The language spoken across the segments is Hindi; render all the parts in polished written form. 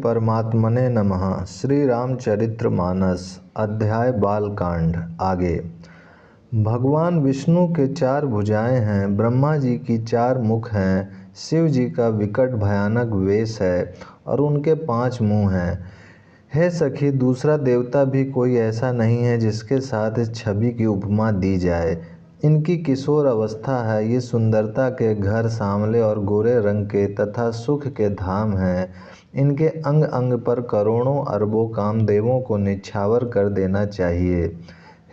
परमात्मने नमः। श्री रामचरितमानस अध्याय बालकांड। आगे। भगवान विष्णु के 4 भुजाएं हैं, ब्रह्मा जी की 4 मुख हैं, शिव जी का विकट भयानक वेश है और उनके 5 मुंह हैं। हे सखी, दूसरा देवता भी कोई ऐसा नहीं है जिसके साथ इस छवि की उपमा दी जाए। इनकी किशोर अवस्था है, ये सुंदरता के घर, सांवले और गोरे रंग के तथा सुख के धाम हैं। इनके अंग अंग पर करोड़ों अरबों कामदेवों को निछावर कर देना चाहिए।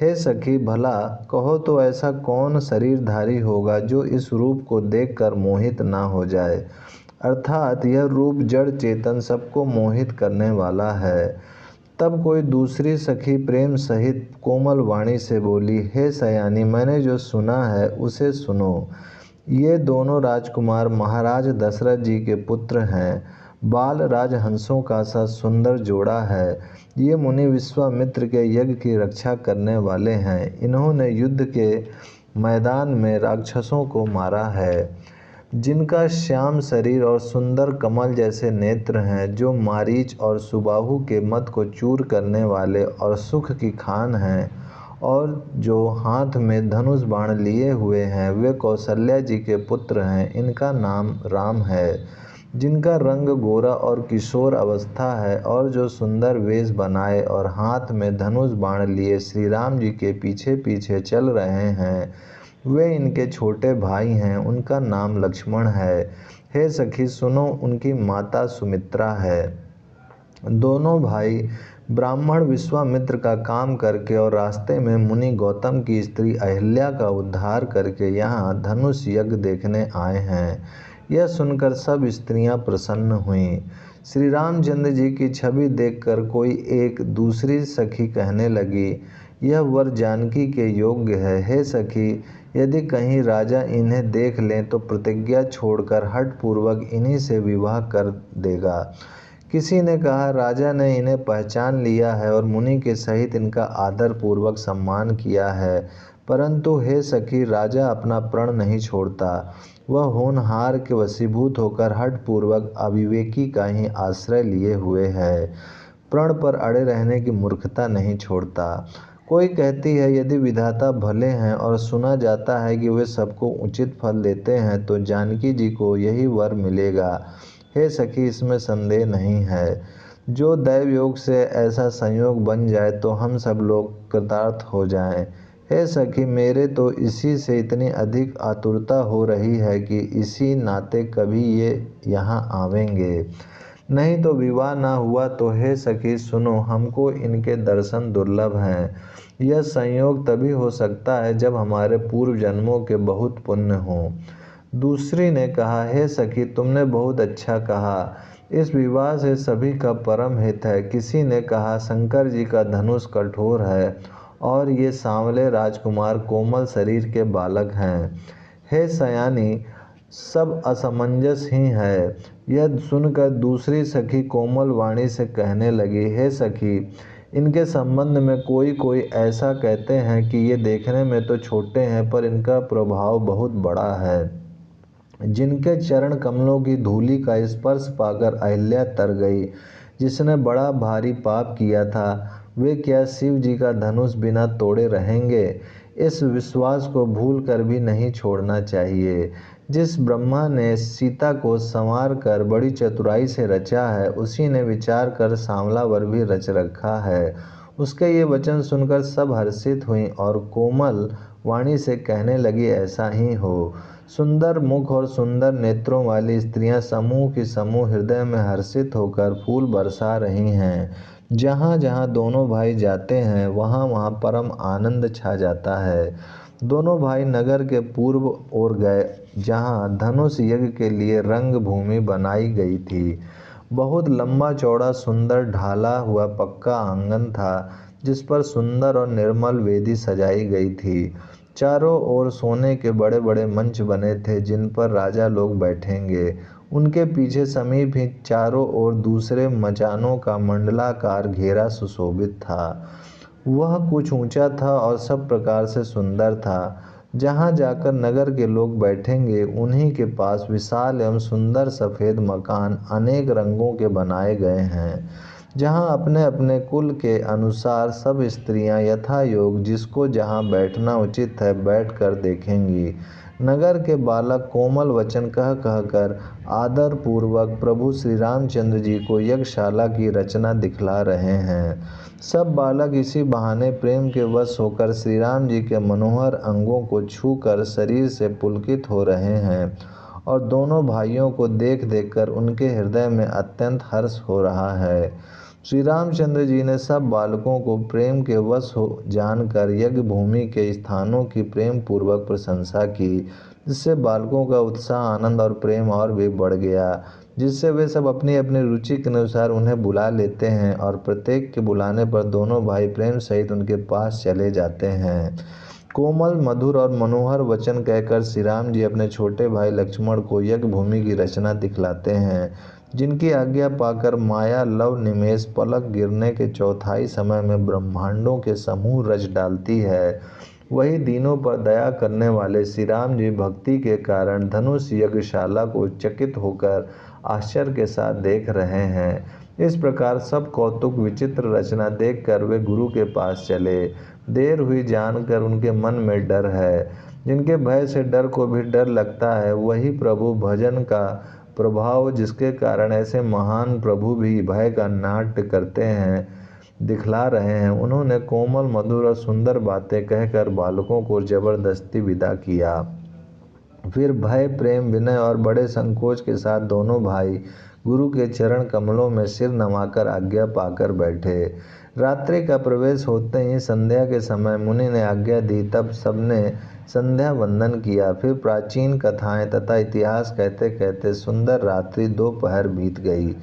हे सखी, भला कहो तो ऐसा कौन शरीरधारी होगा जो इस रूप को देखकर मोहित ना हो जाए। अर्थात यह रूप जड़ चेतन सबको मोहित करने वाला है। तब कोई दूसरी सखी प्रेम सहित कोमल वाणी से बोली, हे सयानी, मैंने जो सुना है उसे सुनो। ये दोनों राजकुमार महाराज दशरथ जी के पुत्र हैं। बाल राजहंसों का सा सुंदर जोड़ा है। ये मुनि विश्वामित्र के यज्ञ की रक्षा करने वाले हैं। इन्होंने युद्ध के मैदान में राक्षसों को मारा है, जिनका श्याम शरीर और सुंदर कमल जैसे नेत्र हैं, जो मारीच और सुबाहु के मद को चूर करने वाले और सुख की खान हैं, और जो हाथ में धनुष बाण लिए हुए हैं, वे कौशल्या जी के पुत्र हैं। इनका नाम राम है, जिनका रंग गोरा और किशोर अवस्था है, और जो सुंदर वेश बनाए और हाथ में धनुष बाण लिए श्री राम जी के पीछे पीछे चल रहे हैं, वे इनके छोटे भाई हैं। उनका नाम लक्ष्मण है। हे सखी सुनो, उनकी माता सुमित्रा है। दोनों भाई ब्राह्मण विश्वामित्र का काम करके और रास्ते में मुनि गौतम की स्त्री अहिल्या का उद्धार करके यहाँ धनुष यज्ञ देखने आए हैं। यह सुनकर सब स्त्रियां प्रसन्न हुईं। श्री रामचंद्र जी की छवि देखकर कोई एक दूसरी सखी कहने लगी, यह वर जानकी के योग्य है। हे सखी, यदि कहीं राजा इन्हें देख लें तो प्रतिज्ञा छोड़कर हठपूर्वक इन्हीं से विवाह कर देगा। किसी ने कहा, राजा ने इन्हें पहचान लिया है और मुनि के सहित इनका आदर पूर्वक सम्मान किया है। परंतु हे सखी, राजा अपना प्रण नहीं छोड़ता। वह होनहार के वशीभूत होकर हठपूर्वक अविवेकी का ही आश्रय लिए हुए है। प्रण पर अड़े रहने की मूर्खता नहीं छोड़ता। कोई कहती है, यदि विधाता भले हैं और सुना जाता है कि वे सबको उचित फल देते हैं, तो जानकी जी को यही वर मिलेगा। हे सखी, इसमें संदेह नहीं है। जो दैव योग से ऐसा संयोग बन जाए तो हम सब लोग कृतार्थ हो जाएं। हे सखी, मेरे तो इसी से इतनी अधिक आतुरता हो रही है कि इसी नाते कभी ये यहाँ आवेंगे, नहीं तो विवाह ना हुआ तो हे सखी सुनो, हमको इनके दर्शन दुर्लभ हैं। यह संयोग तभी हो सकता है जब हमारे पूर्व जन्मों के बहुत पुण्य हों। दूसरी ने कहा, हे सखी, तुमने बहुत अच्छा कहा। इस विवाह से सभी का परम हित है। किसी ने कहा, शंकर जी का धनुष कठोर है और ये सांवले राजकुमार कोमल शरीर के बालक हैं। हे सयानी, सब असमंजस ही है। यह सुनकर दूसरी सखी कोमल वाणी से कहने लगी, हे सखी, इनके संबंध में कोई कोई ऐसा कहते हैं कि ये देखने में तो छोटे हैं, पर इनका प्रभाव बहुत बड़ा है। जिनके चरण कमलों की धूलि का स्पर्श पाकर अहिल्या तर गई, जिसने बड़ा भारी पाप किया था, वे क्या शिव जी का धनुष बिना तोड़े रहेंगे। इस विश्वास को भूल कर भी नहीं छोड़ना चाहिए। जिस ब्रह्मा ने सीता को संवार कर बड़ी चतुराई से रचा है, उसी ने विचार कर सांवला वर भी रच रखा है। उसके ये वचन सुनकर सब हर्षित हुई और कोमल वाणी से कहने लगी, ऐसा ही हो। सुंदर मुख और सुंदर नेत्रों वाली स्त्रियां समूह की समूह हृदय में हर्षित होकर फूल बरसा रही हैं। जहाँ जहाँ दोनों भाई जाते हैं, वहाँ वहाँ परम आनंद छा जाता है। दोनों भाई नगर के पूर्व ओर गए, जहाँ धनुष यज्ञ के लिए रंग भूमि बनाई गई थी। बहुत लंबा चौड़ा सुंदर ढाला हुआ पक्का आंगन था, जिस पर सुंदर और निर्मल वेदी सजाई गई थी। चारों ओर सोने के बड़े बड़े मंच बने थे, जिन पर राजा लोग बैठेंगे। उनके पीछे समीप ही चारों ओर दूसरे मचानों का मंडलाकार घेरा सुशोभित था। वह कुछ ऊंचा था और सब प्रकार से सुंदर था। जहाँ जाकर नगर के लोग बैठेंगे। उन्हीं के पास विशाल एवं सुंदर सफ़ेद मकान अनेक रंगों के बनाए गए हैं, जहाँ अपने अपने कुल के अनुसार सब स्त्रियाँ यथा योग जिसको जहाँ बैठना उचित है बैठकर देखेंगी। नगर के बालक कोमल वचन कह कहकर आदर पूर्वक प्रभु श्री रामचंद्र जी को यज्ञशाला की रचना दिखला रहे हैं। सब बालक इसी बहाने प्रेम के वश होकर श्री राम जी के मनोहर अंगों को छूकर शरीर से पुलकित हो रहे हैं और दोनों भाइयों को देख देखकर उनके हृदय में अत्यंत हर्ष हो रहा है। श्री रामचंद्र जी ने सब बालकों को प्रेम के वश हो जानकर यज्ञ भूमि के स्थानों की प्रेम पूर्वक प्रशंसा की, जिससे बालकों का उत्साह, आनंद और प्रेम और भी बढ़ गया, जिससे वे सब अपनी अपनी रुचि के अनुसार उन्हें बुला लेते हैं और प्रत्येक के बुलाने पर दोनों भाई प्रेम सहित उनके पास चले जाते हैं। कोमल, मधुर और मनोहर वचन कहकर श्री राम जी अपने छोटे भाई लक्ष्मण को यज्ञ भूमि की रचना दिखलाते हैं, जिनकी आज्ञा पाकर माया लव निमेष पलक गिरने के चौथाई समय में ब्रह्मांडों के समूह रच डालती है। वही दीनों पर दया करने वाले श्री राम जी भक्ति के कारण धनुष यज्ञशाला को चकित होकर आश्चर्य के साथ देख रहे हैं। इस प्रकार सब कौतुक विचित्र रचना देखकर वे गुरु के पास चले। देर हुई जानकर उनके मन में डर है। जिनके भय से डर को भी डर लगता है, वही प्रभु भजन का प्रभाव, जिसके कारण ऐसे महान प्रभु भी भय का नाट्य करते हैं, दिखला रहे हैं। उन्होंने कोमल, मधुर और सुंदर बातें कहकर बालकों को जबरदस्ती विदा किया। फिर भय, प्रेम, विनय और बड़े संकोच के साथ दोनों भाई गुरु के चरण कमलों में सिर नवाकर आज्ञा पाकर बैठे। रात्रि का प्रवेश होते ही संध्या के समय मुनि ने आज्ञा दी। तब सबने संध्या वंदन किया। फिर प्राचीन कथाएं तथा इतिहास कहते कहते सुंदर रात्रि दोपहर बीत गई।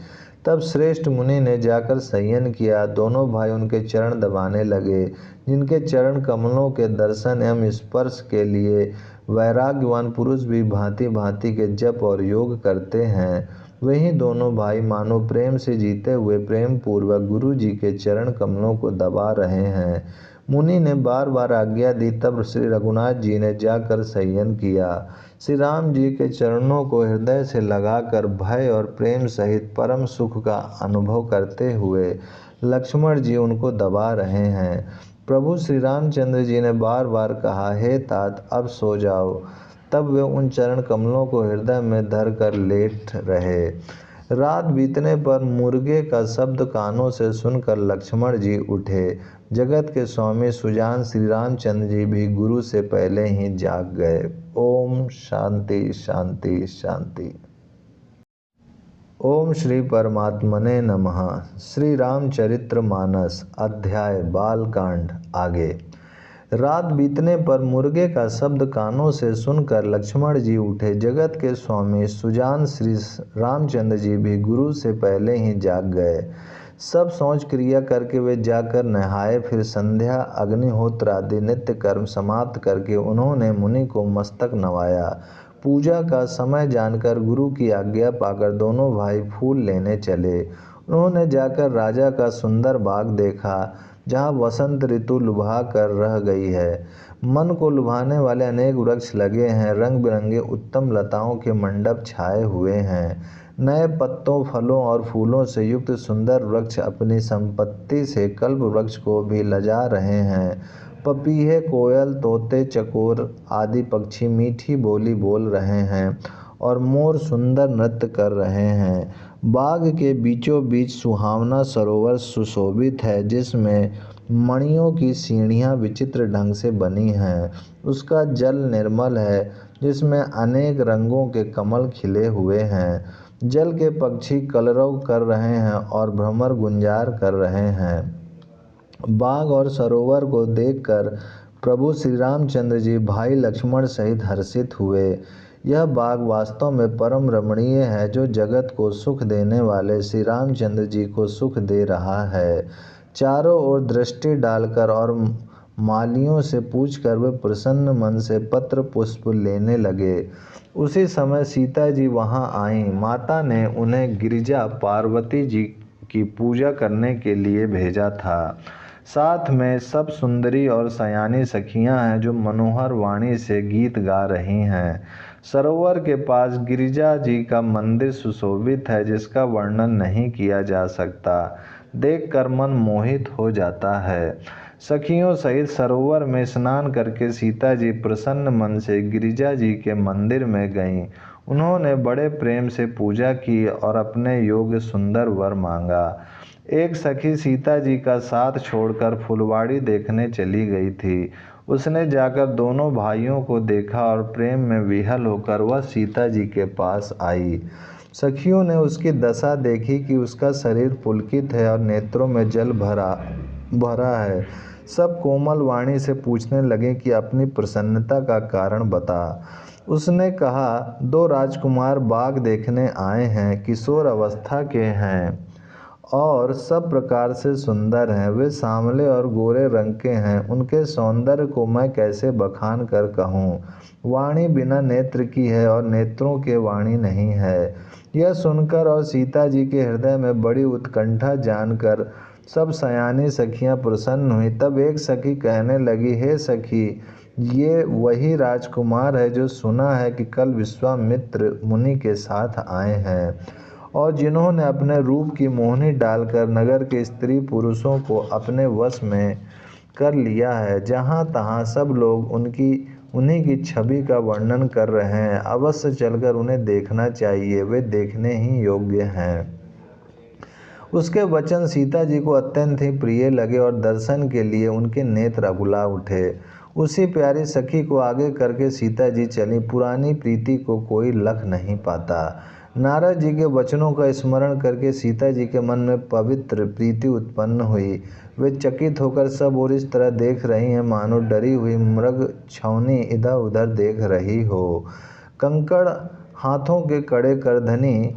तब श्रेष्ठ मुनि ने जाकर शयन किया। दोनों भाई उनके चरण दबाने लगे, जिनके चरण कमलों के दर्शन एवं स्पर्श के लिए वैराग्यवान पुरुष भी भांति भांति के जप और योग करते हैं। वही दोनों भाई मानो प्रेम से जीते हुए प्रेम पूर्वक गुरु जी के चरण कमलों को दबा रहे हैं। मुनि ने बार बार आज्ञा दी। तब श्री रघुनाथ जी ने जाकर शयन किया। श्री राम जी के चरणों को हृदय से लगाकर भय और प्रेम सहित परम सुख का अनुभव करते हुए लक्ष्मण जी उनको दबा रहे हैं। प्रभु श्री रामचंद्र जी ने बार बार कहा, हे तात, अब सो जाओ। तब वे उन चरण कमलों को हृदय में धर कर लेट रहे। रात बीतने पर मुर्गे का शब्द कानों से सुनकर लक्ष्मण जी उठे। जगत के स्वामी सुजान श्री रामचंद्र जी भी गुरु से पहले ही जाग गए। ओम शांति शांति शांति। ओम श्री परमात्मने नमः। श्री रामचरितमानस अध्याय बालकांड आगे। रात बीतने पर मुर्गे का शब्द कानों से सुनकर लक्ष्मण जी उठे। जगत के स्वामी सुजान श्री रामचंद्र जी भी गुरु से पहले ही जाग गए। सब सोच क्रिया करके वे जाकर नहाए। फिर संध्या, अग्निहोत्र आदि नित्य कर्म समाप्त करके उन्होंने मुनि को मस्तक नवाया। पूजा का समय जानकर गुरु की आज्ञा पाकर दोनों भाई फूल लेने चले। उन्होंने जाकर राजा का सुंदर बाग देखा, जहाँ वसंत ऋतु लुभा कर रह गई है। मन को लुभाने वाले अनेक वृक्ष लगे हैं। रंग बिरंगे उत्तम लताओं के मंडप छाए हुए हैं। नए पत्तों, फलों और फूलों से युक्त सुंदर वृक्ष अपनी संपत्ति से कल्प वृक्ष को भी लजा रहे हैं। पपीहे, कोयल, तोते, चकोर आदि पक्षी मीठी बोली बोल रहे हैं और मोर सुंदर नृत्य कर रहे हैं। बाग के बीचों बीच सुहावना सरोवर सुशोभित है, जिसमें मणियों की सीढ़ियाँ विचित्र ढंग से बनी हैं। उसका जल निर्मल है, जिसमें अनेक रंगों के कमल खिले हुए हैं। जल के पक्षी कलरव कर रहे हैं और भ्रमर गुंजार कर रहे हैं। बाग और सरोवर को देखकर प्रभु श्री रामचंद्र जी भाई लक्ष्मण सहित हर्षित हुए। यह बाग वास्तव में परम रमणीय है, जो जगत को सुख देने वाले श्री रामचंद्र जी को सुख दे रहा है। चारों ओर दृष्टि डालकर और मालियों से पूछकर वे प्रसन्न मन से पत्र पुष्प लेने लगे। उसी समय सीता जी वहां आईं। माता ने उन्हें गिरिजा पार्वती जी की पूजा करने के लिए भेजा था। साथ में सब सुंदरी और सयानी सखियां हैं जो मनोहर वाणी से गीत गा रही हैं। सरोवर के पास गिरिजा जी का मंदिर सुशोभित है जिसका वर्णन नहीं किया जा सकता। देखकर मन मोहित हो जाता है। सखियों सहित सरोवर में स्नान करके सीता जी प्रसन्न मन से गिरिजा जी के मंदिर में गईं। उन्होंने बड़े प्रेम से पूजा की और अपने योग्य सुंदर वर मांगा। एक सखी सीता जी का साथ छोड़कर फुलवाड़ी देखने चली गई थी। उसने जाकर दोनों भाइयों को देखा और प्रेम में विह्वल होकर वह सीता जी के पास आई। सखियों ने उसकी दशा देखी कि उसका शरीर पुलकित है और नेत्रों में जल भरा भरा है। सब कोमल वाणी से पूछने लगे कि अपनी प्रसन्नता का कारण बता। उसने कहा, दो राजकुमार बाग देखने आए हैं, किशोर अवस्था के हैं और सब प्रकार से सुंदर हैं। वे सांवले और गोरे रंग के हैं। उनके सौंदर्य को मैं कैसे बखान कर कहूँ। वाणी बिना नेत्र की है और नेत्रों के वाणी नहीं है। यह सुनकर और सीता जी के हृदय में बड़ी उत्कंठा जानकर सब सयानी सखियां प्रसन्न हुई। तब एक सखी कहने लगी, हे सखी, ये वही राजकुमार है जो सुना है कि कल विश्वामित्र मुनि के साथ आए हैं और जिन्होंने अपने रूप की मोहनी डालकर नगर के स्त्री पुरुषों को अपने वश में कर लिया है। जहाँ तहाँ सब लोग उन्हीं की छवि का वर्णन कर रहे हैं। अवश्य चलकर उन्हें देखना चाहिए, वे देखने ही योग्य हैं। उसके वचन सीता जी को अत्यंत ही प्रिय लगे और दर्शन के लिए उनके नेत्र अकुला उठे। उसी प्यारी सखी को आगे करके सीता जी चली। पुरानी प्रीति को कोई लख नहीं पाता। नारद जी के वचनों का स्मरण करके सीता जी के मन में पवित्र प्रीति उत्पन्न हुई। वे चकित होकर सब ओर इस तरह देख रही हैं मानो डरी हुई मृग छावनी इधर उधर देख रही हो। कंकड़, हाथों के कड़े करधनी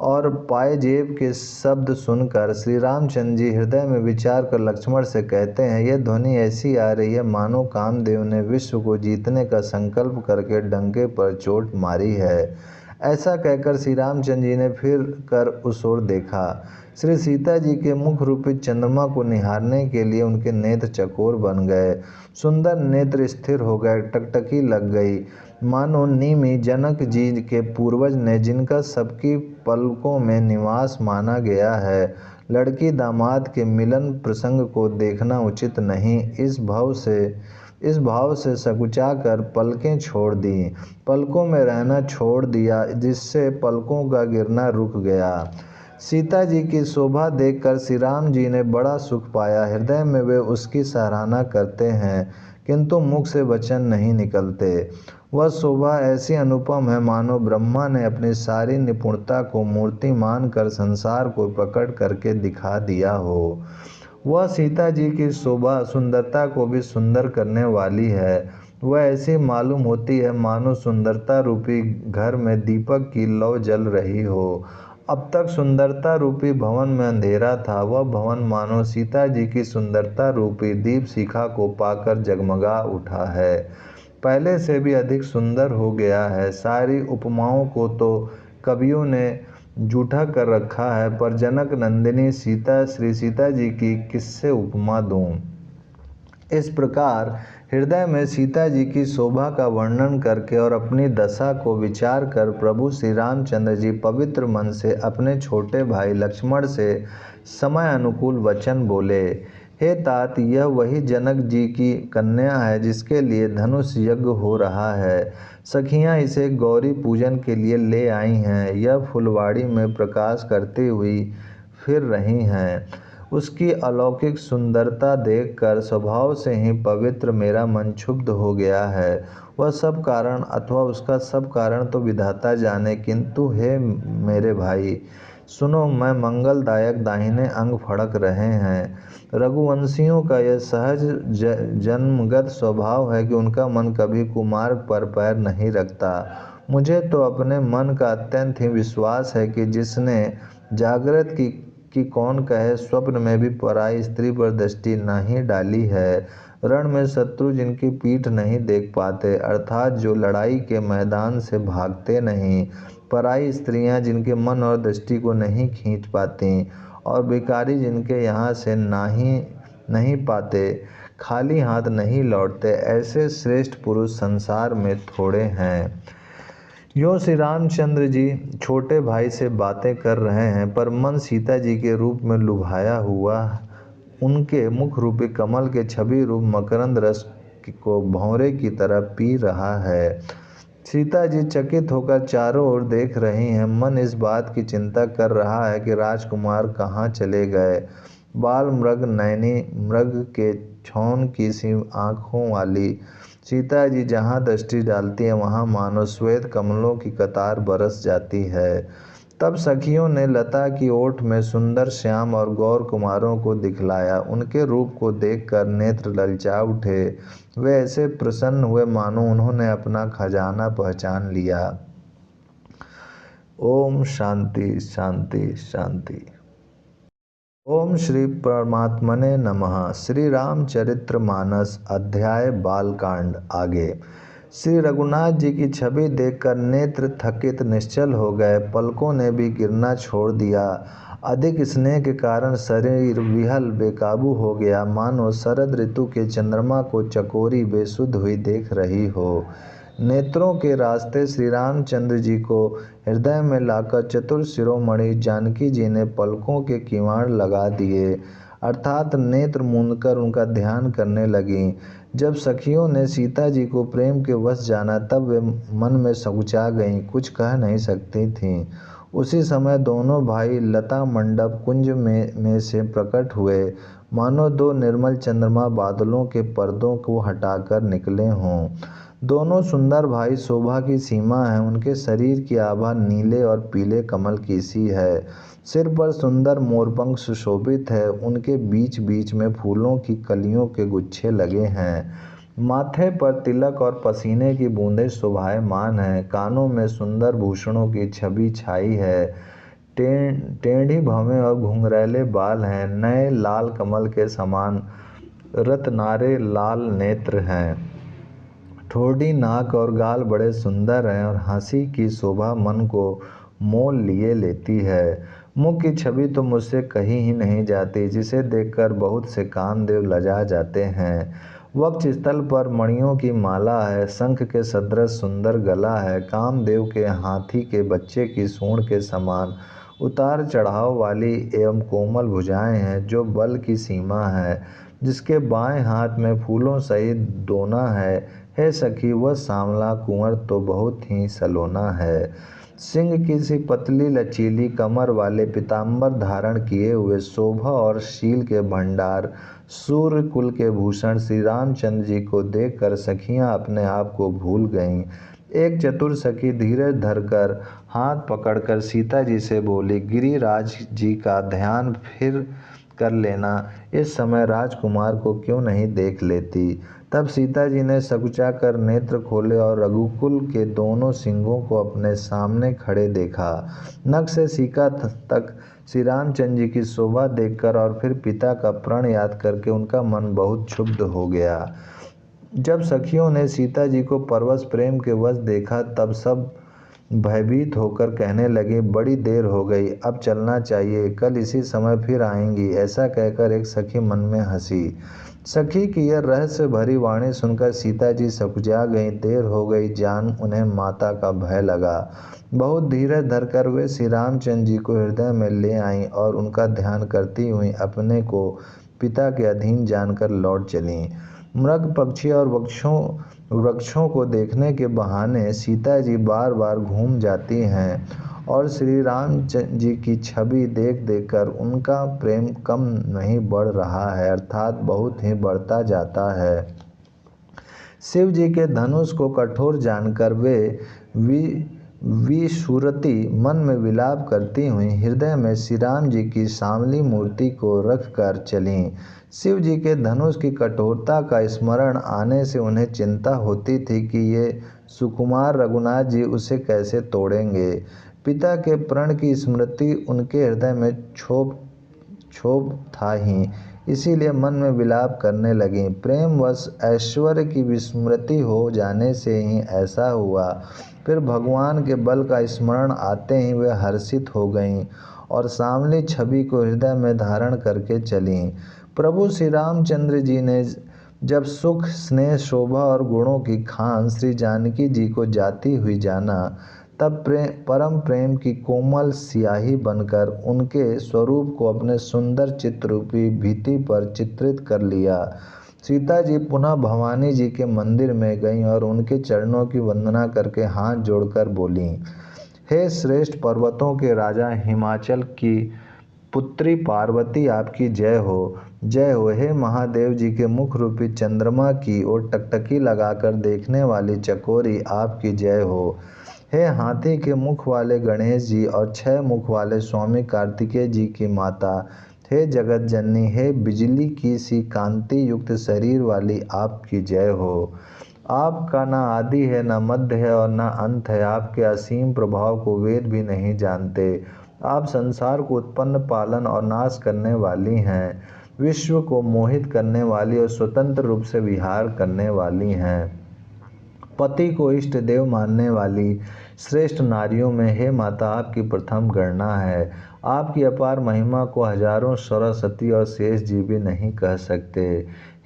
और पायजेब के शब्द सुनकर श्री रामचंद्र जी हृदय में विचार कर लक्ष्मण से कहते हैं, यह ध्वनि ऐसी आ रही है मानो कामदेव ने विश्व को जीतने का संकल्प करके डंके पर चोट मारी है। ऐसा कहकर श्री रामचंद्र जी ने फिर कर उस ओर देखा। श्री सीता जी के मुख रूपी चंद्रमा को निहारने के लिए उनके नेत्र चकोर बन गए। सुंदर नेत्र स्थिर हो गए, टकटकी लग गई, मानो नीमि जनक जी के पूर्वज ने, जिनका सबकी पलकों में निवास माना गया है। लड़की दामाद के मिलन प्रसंग को देखना उचित नहीं, इस भाव से सकुचा कर पलकें छोड़ दी, पलकों में रहना छोड़ दिया, जिससे पलकों का गिरना रुक गया। सीता जी की शोभा देखकर श्री राम जी ने बड़ा सुख पाया। हृदय में वे उसकी सराहना करते हैं किंतु मुख से वचन नहीं निकलते। वह शोभा ऐसी अनुपम है मानो ब्रह्मा ने अपनी सारी निपुणता को मूर्ति मानकर संसार को प्रकट करके दिखा दिया हो। वह सीता जी की शोभा सुंदरता को भी सुंदर करने वाली है। वह ऐसी मालूम होती है मानो सुंदरता रूपी घर में दीपक की लौ जल रही हो। अब तक सुंदरता रूपी भवन में अंधेरा था, वह भवन मानो सीता जी की सुंदरता रूपी दीप शिखा को पाकर जगमगा उठा है, पहले से भी अधिक सुंदर हो गया है। सारी उपमाओं को तो कवियों ने जूठा कर रखा है, पर जनक नंदिनी श्री सीता जी की किससे उपमा दूं। इस प्रकार हृदय में सीता जी की शोभा का वर्णन करके और अपनी दशा को विचार कर प्रभु श्री रामचंद्र जी पवित्र मन से अपने छोटे भाई लक्ष्मण से समय अनुकूल वचन बोले, हे तात, यह वही जनक जी की कन्या है जिसके लिए धनुष यज्ञ हो रहा है। सखियां इसे गौरी पूजन के लिए ले आई हैं। यह फुलवाड़ी में प्रकाश करती हुई फिर रही हैं। उसकी अलौकिक सुंदरता देखकर स्वभाव से ही पवित्र मेरा मन क्षुब्ध हो गया है। वह सब कारण अथवा उसका सब कारण तो विधाता जाने, किंतु हे मेरे भाई सुनो, मैं मंगलदायक दाहिने अंग फड़क रहे हैं। रघुवंशियों का यह सहज जन्मगत स्वभाव है कि उनका मन कभी कुमार्ग पर पैर नहीं रखता। मुझे तो अपने मन का अत्यंत ही विश्वास है कि जिसने जागृत की कौन कहे स्वप्न में भी पराई स्त्री पर दृष्टि नहीं डाली है, रण में शत्रु जिनकी पीठ नहीं देख पाते, अर्थात जो लड़ाई के मैदान से भागते नहीं, पराई स्त्रियां जिनके मन और दृष्टि को नहीं खींच पाती, और भिखारी जिनके यहाँ से नहीं पाते, खाली हाथ नहीं लौटते, ऐसे श्रेष्ठ पुरुष संसार में थोड़े हैं। यूँ श्री रामचंद्र जी छोटे भाई से बातें कर रहे हैं, पर मन सीता जी के रूप में लुभाया हुआ उनके मुख रूपी कमल के छवि रूप मकरंद रस को भंवरे की तरह पी रहा है। सीता जी चकित होकर चारों ओर देख रही हैं। मन इस बात की चिंता कर रहा है कि राजकुमार कहाँ चले गए। बाल मृग नैनी, मृग के छौन की सी आँखों वाली सीता जी जहाँ दृष्टि डालती है वहाँ मानो श्वेत कमलों की कतार बरस जाती है। तब सखियों ने लता की ओट में सुंदर श्याम और गौर कुमारों को दिखलाया। उनके रूप को देखकर नेत्र ललचा उठे। वे ऐसे प्रसन्न हुए मानो उन्होंने अपना खजाना पहचान लिया। ओम शांति शांति शांति। ओम श्री परमात्मने नमः। श्री रामचरितमानस अध्याय बालकांड आगे। श्री रघुनाथ जी की छवि देखकर नेत्र थकित निश्चल हो गए, पलकों ने भी गिरना छोड़ दिया। अधिक स्नेह के कारण शरीर विहल बेकाबू हो गया, मानो शरद ऋतु के चंद्रमा को चकोरी बेसुध हुई देख रही हो। नेत्रों के रास्ते श्री रामचंद्र जी को हृदय में लाकर चतुर शिरोमणि जानकी जी ने पलकों के किवाड़ लगा दिए, अर्थात नेत्र मूंदकर उनका ध्यान करने लगीं। जब सखियों ने सीता जी को प्रेम के वश जाना तब वे मन में सकुचा गईं, कुछ कह नहीं सकती थीं। उसी समय दोनों भाई लता मंडप कुंज में से प्रकट हुए, मानो दो निर्मल चंद्रमा बादलों के पर्दों को हटाकर निकले हों। दोनों सुंदर भाई शोभा की सीमा है, उनके शरीर की आभा नीले और पीले कमल की सी है। सिर पर सुंदर मोरपंख सुशोभित है, उनके बीच बीच में फूलों की कलियों के गुच्छे लगे हैं। माथे पर तिलक और पसीने की बूंदें शोभायमान हैं। कानों में सुंदर भूषणों की छवि छाई है। टेढ़ी भवें और घुंघरैले बाल हैं। नए लाल कमल के समान रत्नारे लाल नेत्र हैं। ठोड़ी नाक और गाल बड़े सुंदर हैं और हंसी की शोभा मन को मोल लिए लेती है। मुख की छवि तो मुझसे कही ही नहीं जाती, जिसे देखकर बहुत से कामदेव लजा जाते हैं। वक्ष स्थल पर मणियों की माला है, शंख के सदृश सुंदर गला है। कामदेव के हाथी के बच्चे की सूंड के समान उतार चढ़ाव वाली एवं कोमल भुजाएं हैं, जो बल की सीमा है। जिसके बाएं हाथ में फूलों सहित दोना है। हे सखी, वह सांवला कुंवर तो बहुत ही सलोना है। सिंह की सी पतली लचीली कमर वाले पीताम्बर धारण किए हुए शोभा और शील के भंडार सूर्य कुल के भूषण श्री रामचंद्र जी को देखकर सखियां अपने आप को भूल गईं। एक चतुर सखी धीरज धरकर हाथ पकड़कर सीता जी से बोली, गिरिराज जी का ध्यान फिर कर लेना, इस समय राजकुमार को क्यों नहीं देख लेती। तब सीता जी ने सकुचा कर नेत्र खोले और रघुकुल के दोनों सिंहों को अपने सामने खड़े देखा। नख से सीका तक श्री रामचंद्र जी की शोभा देखकर और फिर पिता का प्रण याद करके उनका मन बहुत क्षुब्ध हो गया। जब सखियों ने सीता जी को परवश प्रेम के वश देखा तब सब भयभीत होकर कहने लगे, बड़ी देर हो गई, अब चलना चाहिए, कल इसी समय फिर आएंगी। ऐसा कहकर एक सखी मन में हंसी। सखी की यह रहस्य भरी वाणी सुनकर सीता जी सकुचा गई। देर हो गई जान उन्हें माता का भय लगा। बहुत धीरज धरकर वे श्री रामचंद्र जी को हृदय में ले आईं और उनका ध्यान करती हुई अपने को पिता के अधीन जानकर लौट चलीं। मृग पक्षी और वृक्षों को देखने के बहाने सीता जी बार बार घूम जाती हैं और श्री राम जी की छवि देख देखकर उनका प्रेम कम नहीं बढ़ रहा है, अर्थात बहुत ही बढ़ता जाता है। शिव जी के धनुष को कठोर जानकर वे विषुरति मन में विलाप करती हुई हृदय में श्री राम जी की सांवली मूर्ति को रखकर चलीं। शिव जी के धनुष की कठोरता का स्मरण आने से उन्हें चिंता होती थी कि ये सुकुमार रघुनाथ जी उसे कैसे तोड़ेंगे। पिता के प्रण की स्मृति उनके हृदय में क्षोभ था ही, इसीलिए मन में विलाप करने लगीं। प्रेमवश ऐश्वर्य की विस्मृति हो जाने से ही ऐसा हुआ। फिर भगवान के बल का स्मरण आते ही वे हर्षित हो गईं और सांवली छवि को हृदय में धारण करके चलीं। प्रभु श्री रामचंद्र जी ने जब सुख, स्नेह, शोभा और गुणों की खान श्री जानकी जी को जाती हुई जाना, तब परम प्रेम की कोमल स्याही बनकर उनके स्वरूप को अपने सुंदर चित्ररूपी भित्ति पर चित्रित कर लिया। सीता जी पुनः भवानी जी के मंदिर में गईं और उनके चरणों की वंदना करके हाथ जोड़कर बोलीं, हे श्रेष्ठ पर्वतों के राजा हिमाचल की पुत्री पार्वती, आपकी जय हो, जय हो। हे महादेव जी के मुख रूपी चंद्रमा की ओर टकटकी लगाकर देखने वाली चकोरी, आपकी जय हो। हे हाथी के मुख वाले गणेश जी और 6 मुख वाले स्वामी कार्तिकेय जी की माता, हे जगत जननी, हे बिजली की सी कांति युक्त शरीर वाली, आपकी जय हो। आपका ना आदि है, ना मध्य है और ना अंत है। आपके असीम प्रभाव को वेद भी नहीं जानते। आप संसार को उत्पन्न, पालन और नाश करने वाली हैं, विश्व को मोहित करने वाली और स्वतंत्र रूप से विहार करने वाली हैं। पति को इष्ट देव मानने वाली श्रेष्ठ नारियों में हे माता, आपकी प्रथम गणना है। आपकी अपार महिमा को हजारों सरस्वती और शेष जी भी नहीं कह सकते।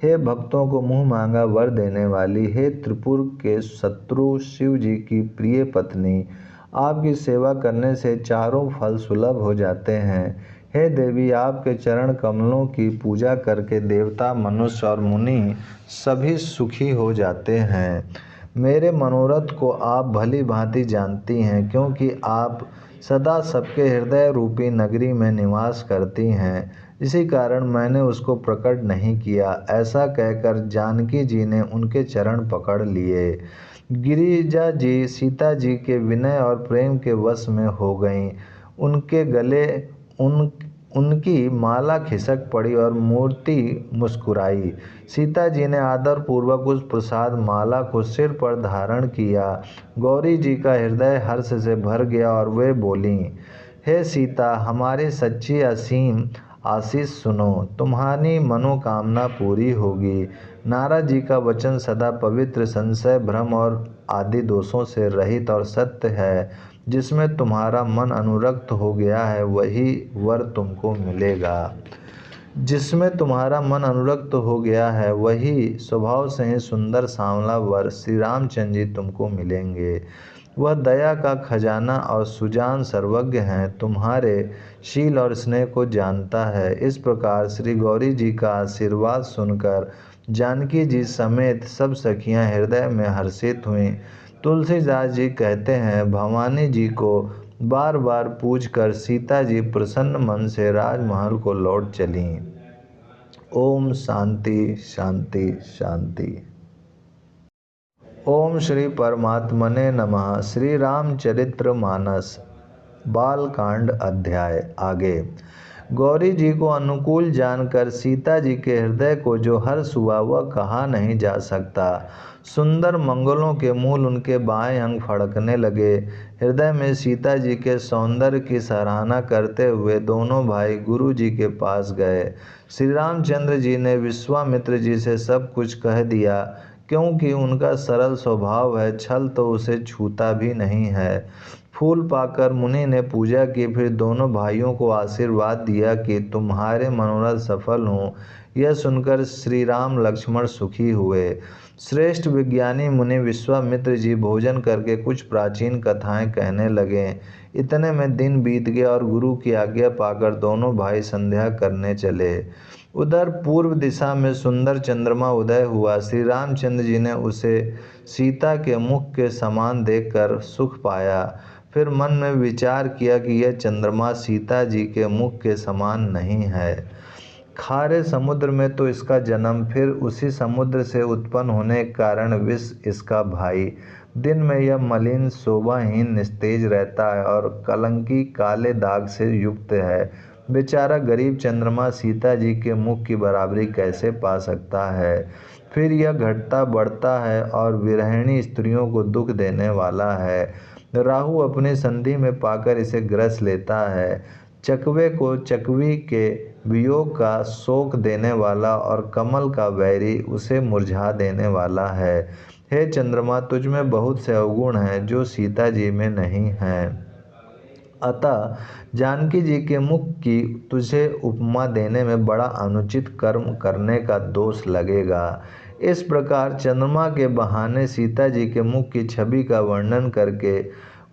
हे भक्तों को मुँह मांगा वर देने वाली, हे त्रिपुर के शत्रु शिव जी की प्रिय पत्नी, आपकी सेवा करने से चारों फल सुलभ हो जाते हैं। हे देवी, आपके चरण कमलों की पूजा करके देवता, मनुष्य और मुनि सभी सुखी हो जाते हैं। मेरे मनोरथ को आप भली भांति जानती हैं, क्योंकि आप सदा सबके हृदय रूपी नगरी में निवास करती हैं। इसी कारण मैंने उसको प्रकट नहीं किया। ऐसा कहकर जानकी जी ने उनके चरण पकड़ लिए। गिरिजा जी सीता जी के विनय और प्रेम के वश में हो गईं। उनके गले उनकी माला खिसक पड़ी और मूर्ति मुस्कुराई। सीता जी ने आदर पूर्वक उस प्रसाद माला को सिर पर धारण किया। गौरी जी का हृदय हर्ष से भर गया और वे बोलीं, हे सीता, हमारी सच्ची असीम आशीष सुनो, तुम्हारी मनोकामना पूरी होगी। नारद जी का वचन सदा पवित्र, संशय, भ्रम और आदि दोषों से रहित और सत्य है। जिसमें तुम्हारा मन अनुरक्त हो गया है वही वर तुमको मिलेगा। जिसमें तुम्हारा मन अनुरक्त हो गया है वही स्वभाव से ही सुंदर सांवला वर श्री रामचंद्र जी तुमको मिलेंगे। वह दया का खजाना और सुजान सर्वज्ञ हैं, तुम्हारे शील और स्नेह को जानता है। इस प्रकार श्री गौरी जी का आशीर्वाद सुनकर जानकी जी समेत सब सखियां हृदय में हर्षित हुईं। तुलसीदास जी कहते हैं, भवानी जी को बार बार पूजकर सीता जी प्रसन्न मन से राजमहल को लौट चलीं। ओम शांति शांति शांति। ओम श्री परमात्मने नमः। श्री रामचरितमानस बालकांड अध्याय आगे। गौरी जी को अनुकूल जानकर सीता जी के हृदय को जो हर्ष हुआ वह कहा नहीं जा सकता। सुंदर मंगलों के मूल उनके बाएं अंग फड़कने लगे। हृदय में सीता जी के सौंदर्य की सराहना करते हुए दोनों भाई गुरु जी के पास गए। श्री रामचंद्र जी ने विश्वामित्र जी से सब कुछ कह दिया, क्योंकि उनका सरल स्वभाव है, छल तो उसे छूता भी नहीं है। फूल पाकर मुनि ने पूजा की, फिर दोनों भाइयों को आशीर्वाद दिया कि तुम्हारे मनोरथ सफल हों। यह सुनकर श्री राम लक्ष्मण सुखी हुए। श्रेष्ठ विज्ञानी मुनि विश्वामित्र जी भोजन करके कुछ प्राचीन कथाएं कहने लगे। इतने में दिन बीत गया और गुरु की आज्ञा पाकर दोनों भाई संध्या करने चले। उधर पूर्व दिशा में सुंदर चंद्रमा उदय हुआ। श्री रामचंद्र जी ने उसे सीता के मुख के समान देखकर सुख पाया। फिर मन में विचार किया कि यह चंद्रमा सीता जी के मुख के समान नहीं है। खारे समुद्र में तो इसका जन्म, फिर उसी समुद्र से उत्पन्न होने के कारण विष इसका भाई। दिन में यह मलिन, शोभाहीन, निस्तेज रहता है और कलंकी काले दाग से युक्त है। बेचारा गरीब चंद्रमा सीता जी के मुख की बराबरी कैसे पा सकता है। फिर यह घटता बढ़ता है और विरहिणी स्त्रियों को दुख देने वाला है। राहु अपनी संधि में पाकर इसे ग्रस लेता है। चकवे को चकवी के वियोग का शोक देने वाला और कमल का वैरी उसे मुरझा देने वाला है। हे चंद्रमा, तुझ में बहुत से अवगुण हैं जो सीता जी में नहीं हैं। अतः जानकी जी के मुख की तुझे उपमा देने में बड़ा अनुचित कर्म करने का दोष लगेगा। इस प्रकार चंद्रमा के बहाने सीता जी के मुख की छवि का वर्णन करके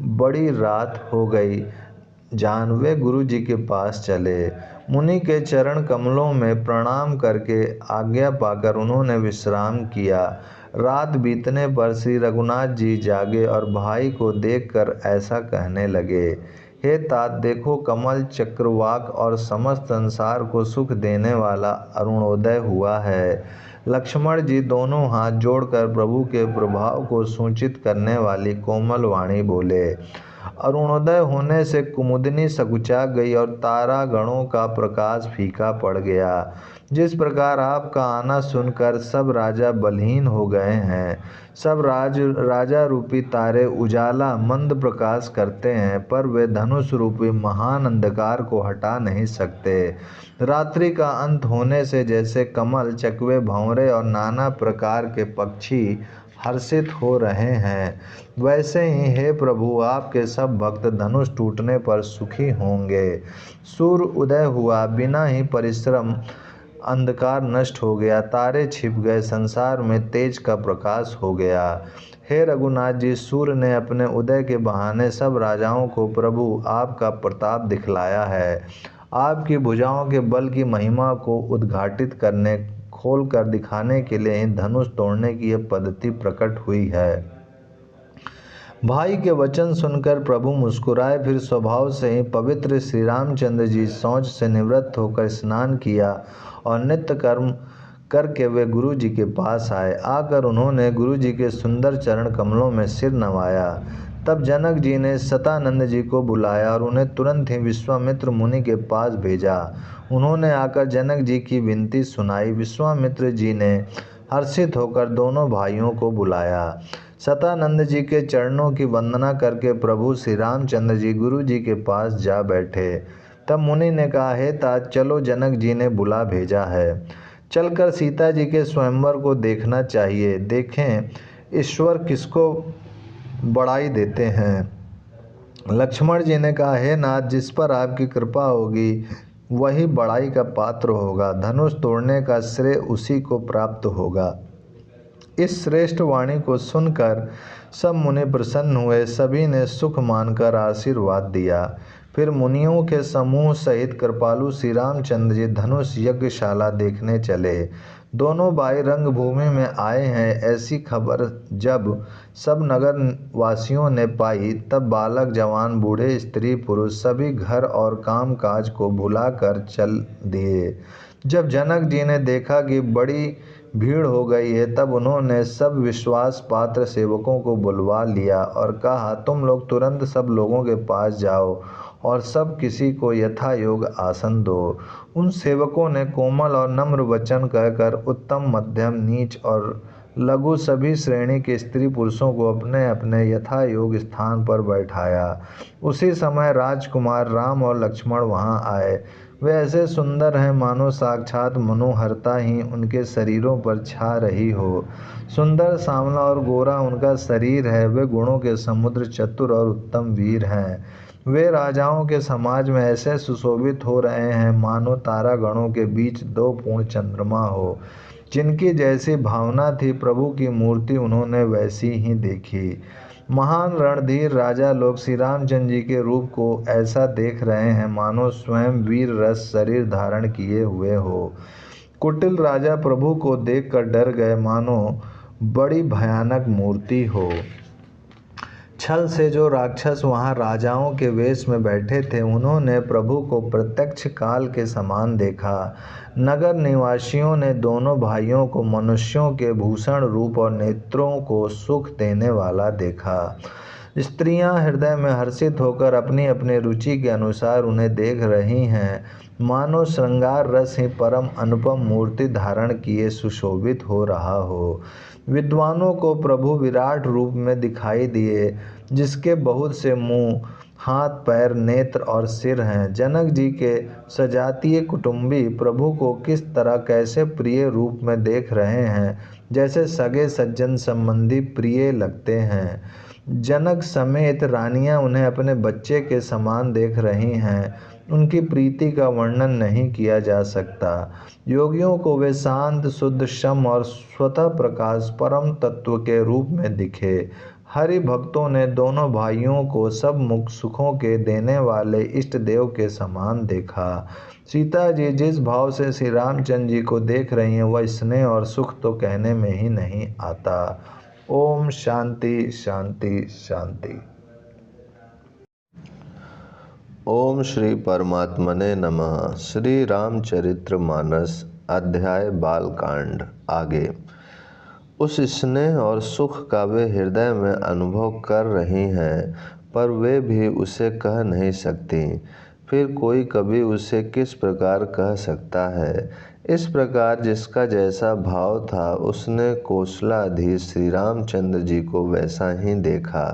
बड़ी रात हो गई। जानवे गुरु जी के पास चले। मुनि के चरण कमलों में प्रणाम करके आज्ञा पाकर उन्होंने विश्राम किया। रात बीतने पर श्री रघुनाथ जी जागे और भाई को देखकर ऐसा कहने लगे, हे तात, देखो कमल चक्रवाक और समस्त संसार को सुख देने वाला अरुणोदय हुआ है। लक्ष्मण जी दोनों हाथ जोड़कर प्रभु के प्रभाव को सूचित करने वाली कोमल वाणी बोले। अरुणोदय होने से कुमुदनी सकुचा गई और तारा गणों का प्रकाश फीका पड़ गया। जिस प्रकार आपका आना सुनकर सब राजा बलहीन हो गए हैं, सब राजा रूपी तारे उजाला मंद प्रकाश करते हैं, पर वे धनुष रूपी महान अंधकार को हटा नहीं सकते। रात्रि का अंत होने से जैसे कमल, चकवे, भंवरे और नाना प्रकार के पक्षी हर्षित हो रहे हैं, वैसे ही हे प्रभु आपके सब भक्त धनुष टूटने पर सुखी होंगे। सूर्य उदय हुआ, बिना ही परिश्रम अंधकार नष्ट हो गया, तारे छिप गए, संसार में तेज का प्रकाश हो गया। हे रघुनाथ जी, सूर्य ने अपने उदय के बहाने सब राजाओं को प्रभु आपका प्रताप दिखलाया है। आपकी भुजाओं के बल की महिमा को उद्घाटित करने, खोल कर दिखाने के लिए धनुष तोड़ने की यह पद्धति प्रकट हुई है। भाई के वचन सुनकर प्रभु मुस्कुराए, फिर स्वभाव से ही पवित्र श्री रामचंद्र जी शौच से निवृत्त होकर स्नान किया और नित्य कर्म करके वे गुरु जी के पास आए। आकर उन्होंने गुरु जी के सुंदर चरण कमलों में सिर नवाया। तब जनक जी ने सतानंद जी को बुलाया और उन्हें तुरंत ही विश्वामित्र मुनि के पास भेजा। उन्होंने आकर जनक जी की विनती सुनाई। विश्वामित्र जी ने हर्षित होकर दोनों भाइयों को बुलाया। सतानंद जी के चरणों की वंदना करके प्रभु श्री रामचंद्र जी गुरु जी के पास जा बैठे। तब मुनि ने कहा, हे तात, चलो, जनक जी ने बुला भेजा है। चलकर सीता जी के स्वयंवर को देखना चाहिए। देखें ईश्वर किसको बड़ाई देते हैं। लक्ष्मण जी ने कहा, हे नाथ, जिस पर आपकी कृपा होगी वही बड़ाई का पात्र होगा। धनुष तोड़ने का श्रेय उसी को प्राप्त होगा। इस श्रेष्ठ वाणी को सुनकर सब मुनि प्रसन्न हुए। सभी ने सुख मानकर आशीर्वाद दिया। फिर मुनियों के समूह सहित कृपालु श्री रामचंद्र जी धनुष यज्ञशाला देखने चले। दोनों भाई रंगभूमि में आए हैं, ऐसी खबर जब सब नगर वासियों ने पाई, तब बालक, जवान, बूढ़े, स्त्री, पुरुष सभी घर और काम काज को भुलाकर चल दिए। जब जनक जी ने देखा कि बड़ी भीड़ हो गई है, तब उन्होंने सब विश्वास पात्र सेवकों को बुलवा लिया और कहा, तुम लोग तुरंत सब लोगों के पास जाओ और सब किसी को यथा योग आसन दो। उन सेवकों ने कोमल और नम्र वचन कहकर उत्तम, मध्यम, नीच और लघु सभी श्रेणी के स्त्री पुरुषों को अपने अपने यथा योग स्थान पर बैठाया। उसी समय राजकुमार राम और लक्ष्मण वहां आए। वे ऐसे सुंदर हैं मानो साक्षात मनोहरता ही उनके शरीरों पर छा रही हो। सुंदर, सांवला और गोरा उनका शरीर है। वे गुणों के समुद्र, चतुर और उत्तम वीर हैं। वे राजाओं के समाज में ऐसे सुशोभित हो रहे हैं मानो तारा गणों के बीच दो पूर्ण चंद्रमा हो। जिनकी जैसी भावना थी, प्रभु की मूर्ति उन्होंने वैसी ही देखी। महान रणधीर राजा लोग श्री रामचंद्र जी के रूप को ऐसा देख रहे हैं मानो स्वयं वीर रस शरीर धारण किए हुए हो। कुटिल राजा प्रभु को देखकर डर गए मानो बड़ी भयानक मूर्ति हो। छल से जो राक्षस वहां राजाओं के वेश में बैठे थे, उन्होंने प्रभु को प्रत्यक्ष काल के समान देखा। नगर निवासियों ने दोनों भाइयों को मनुष्यों के भूषण रूप और नेत्रों को सुख देने वाला देखा। स्त्रियां हृदय में हर्षित होकर अपनी अपनी रुचि के अनुसार उन्हें देख रही हैं, मानो श्रृंगार रस ही परम अनुपम मूर्ति धारण किए सुशोभित हो रहा हो। विद्वानों को प्रभु विराट रूप में दिखाई दिए, जिसके बहुत से मुंह, हाथ, पैर, नेत्र और सिर हैं। जनक जी के सजातीय कुटुंबी प्रभु को किस तरह कैसे प्रिय रूप में देख रहे हैं, जैसे सगे सज्जन संबंधी प्रिय लगते हैं। जनक समेत रानियां उन्हें अपने बच्चे के समान देख रही हैं। उनकी प्रीति का वर्णन नहीं किया जा सकता। योगियों को वे शांत, शुद्ध, सम और स्वतः प्रकाश परम तत्व के रूप में दिखे। हरि भक्तों ने दोनों भाइयों को सब मुख सुखों के देने वाले इष्ट देव के समान देखा। सीता जी जिस भाव से श्री रामचंद्र जी को देख रही हैं वह स्नेह और सुख तो कहने में ही नहीं आता। ओम शांति शांति शांति। ओम श्री परमात्मने नमः। श्री रामचरितमानस अध्याय बालकांड आगे। उस स्नेह और सुख का वे हृदय में अनुभव कर रही हैं, पर वे भी उसे कह नहीं सकती। फिर कोई कभी उसे किस प्रकार कह सकता है। इस प्रकार जिसका जैसा भाव था उसने कौशलाधीश श्री रामचंद्र जी को वैसा ही देखा।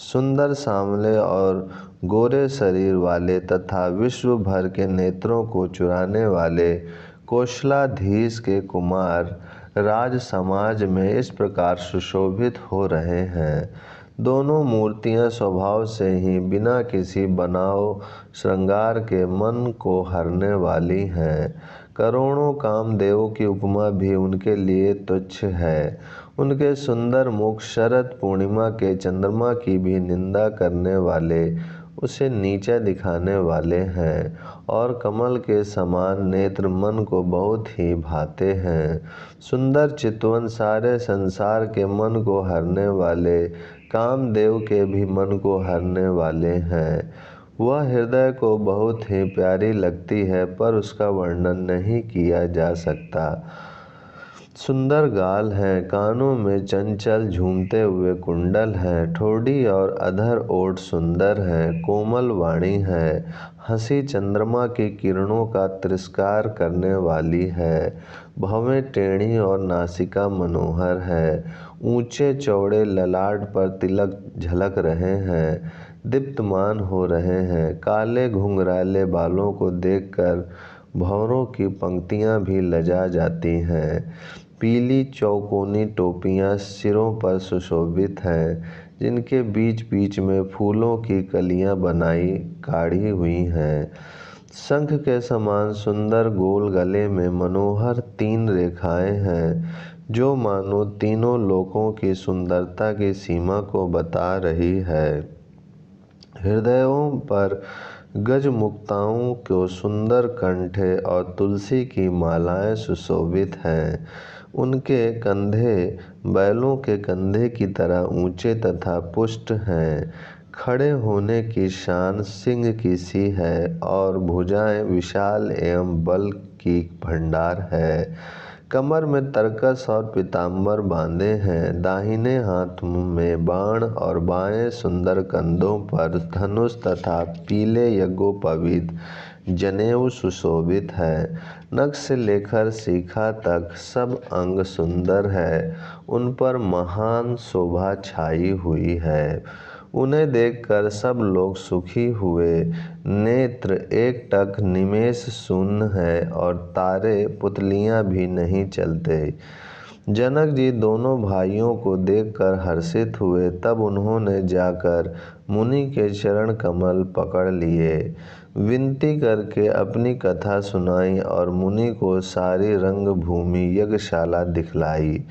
सुंदर, सांवले और गोरे शरीर वाले तथा विश्व भर के नेत्रों को चुराने वाले कौशलाधीश के कुमार राज समाज में इस प्रकार सुशोभित हो रहे हैं। दोनों मूर्तियां स्वभाव से ही बिना किसी बनाव श्रृंगार के मन को हरने वाली हैं। करोड़ों कामदेवों की उपमा भी उनके लिए तुच्छ है। उनके सुंदर मुख शरद पूर्णिमा के चंद्रमा की भी निंदा करने वाले, उसे नीचा दिखाने वाले हैं, और कमल के समान नेत्र मन को बहुत ही भाते हैं। सुंदर चितवन सारे संसार के मन को हरने वाले कामदेव के भी मन को हरने वाले हैं। वह हृदय को बहुत ही प्यारी लगती है, पर उसका वर्णन नहीं किया जा सकता। सुंदर गाल हैं, कानों में चंचल झूमते हुए कुंडल हैं, ठोड़ी और अधर ओठ सुंदर हैं, कोमल वाणी है, हंसी चंद्रमा की किरणों का तिरस्कार करने वाली है, भवें टेढ़ी और नासिका मनोहर है, ऊंचे चौड़े ललाट पर तिलक झलक रहे हैं, दीप्तमान हो रहे हैं। काले घुंघराले बालों को देखकर भंवरों की पंक्तियां भी लजा जाती हैं। पीली चौकोनी टोपियां सिरों पर सुशोभित हैं, जिनके बीच बीच में फूलों की कलियां बनाई काढ़ी हुई हैं। शंख के समान सुंदर गोल गले में मनोहर 3 रेखाएं हैं, जो मानो तीनों लोकों की सुंदरता की सीमा को बता रही है। हृदयों पर गजमुक्ताओं को सुंदर कंठे और तुलसी की मालाएं सुशोभित हैं। उनके कंधे बैलों के कंधे की तरह ऊंचे तथा पुष्ट हैं। खड़े होने की शान सिंह की सी है और भुजाएं विशाल एवं बल की भंडार है। कमर में तरकस और पीताम्बर बांधे हैं। दाहिने हाथ में बाण और बाएं सुंदर कंधों पर धनुष तथा पीले यज्ञोपवीत जनेऊ सुशोभित है। नख से लेकर शिखा तक सब अंग सुंदर है। उन पर महान शोभा छाई हुई है। उन्हें देखकर सब लोग सुखी हुए। नेत्र एकटक निमेष शून्य है और तारे पुतलियां भी नहीं चलते। जनक जी दोनों भाइयों को देखकर हर्षित हुए। तब उन्होंने जाकर मुनि के चरण कमल पकड़ लिए, विनती करके अपनी कथा सुनाई और मुनि को सारी रंगभूमि यज्ञशाला दिखलाई।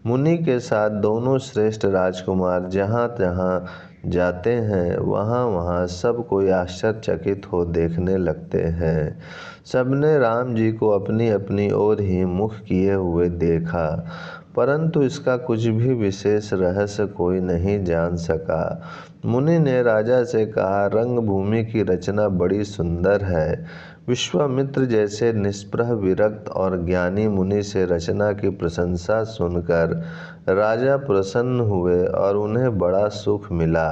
मुनि के साथ दोनों श्रेष्ठ राजकुमार जहाँ जहाँ जाते हैं वहाँ वहाँ सब कोई आश्चर्यचकित हो देखने लगते हैं। सबने राम जी को अपनी अपनी ओर ही मुख किए हुए देखा, परंतु इसका कुछ भी विशेष रहस्य कोई नहीं जान सका। मुनि ने राजा से कहा, रंगभूमि की रचना बड़ी सुंदर है। विश्वामित्र जैसे निष्प्रह विरक्त और ज्ञानी मुनि से रचना की प्रशंसा सुनकर राजा प्रसन्न हुए और उन्हें बड़ा सुख मिला।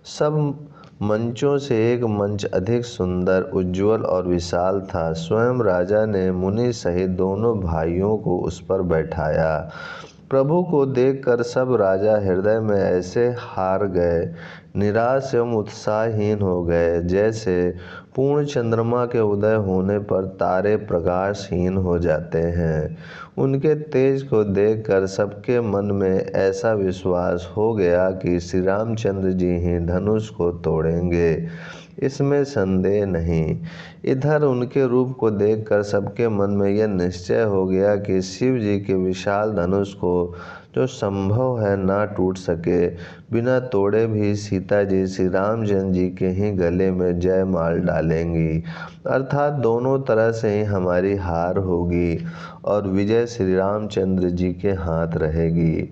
सब मंचों से एक मंच अधिक सुंदर, उज्ज्वल और विशाल था। स्वयं राजा ने मुनि सहित दोनों भाइयों को उस पर बैठाया। प्रभु को देखकर सब राजा हृदय में ऐसे हार गए, निराश एवं उत्साहहीन हो गए, जैसे पूर्ण चंद्रमा के उदय होने पर तारे प्रकाशहीन हो जाते हैं। उनके तेज को देखकर सबके मन में ऐसा विश्वास हो गया कि श्री रामचंद्र जी ही धनुष को तोड़ेंगे, इसमें संदेह नहीं। इधर उनके रूप को देखकर सबके मन में यह निश्चय हो गया कि शिव जी के विशाल धनुष को जो संभव है ना टूट सके, बिना तोड़े भी सीता जी श्री रामचंद्र जी के ही गले में जयमाल डालेंगी, अर्थात दोनों तरह से ही हमारी हार होगी और विजय श्री रामचंद्र जी के हाथ रहेगी।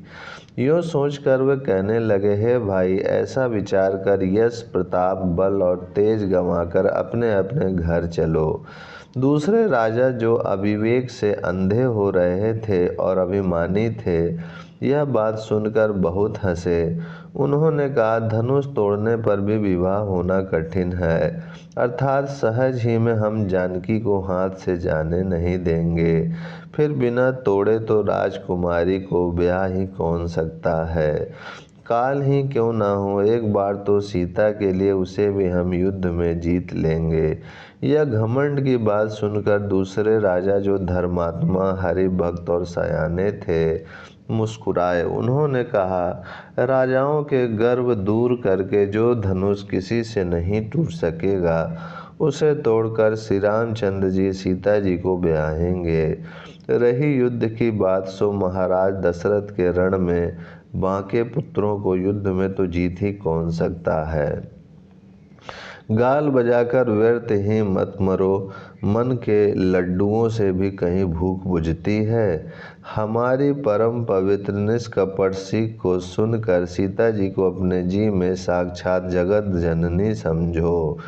यूँ सोचकर वे कहने लगे, हे भाई, ऐसा विचार कर यश, प्रताप, बल और तेज गंवाकर अपने अपने घर चलो। दूसरे राजा जो अविवेक से अंधे हो रहे थे और अभिमानी थे, यह बात सुनकर बहुत हंसे। उन्होंने कहा, धनुष तोड़ने पर भी विवाह होना कठिन है, अर्थात सहज ही में हम जानकी को हाथ से जाने नहीं देंगे। फिर बिना तोड़े तो राजकुमारी को ब्याह ही कौन सकता है। काल ही क्यों ना हो, एक बार तो सीता के लिए उसे भी हम युद्ध में जीत लेंगे। यह घमंड की बात सुनकर दूसरे राजा जो धर्मात्मा, हरि भक्त और सयाने थे, मुस्कुराए। उन्होंने कहा, राजाओं के गर्व दूर करके जो धनुष किसी से नहीं टूट सकेगा, उसे तोड़कर श्री रामचंद्र जी सीता जी को ब्याहेंगे। रही युद्ध की बात, सो महाराज दशरथ के रण में बांके पुत्रों को युद्ध में तो जीत ही कौन सकता है। गाल बजाकर व्यर्थ ही मत मरो, मन के लड्डुओं से भी कहीं भूख बुझती है। हमारी परम पवित्र निष्कपट सीख को सुनकर सीता जी को अपने जी में साक्षात जगत जननी समझो।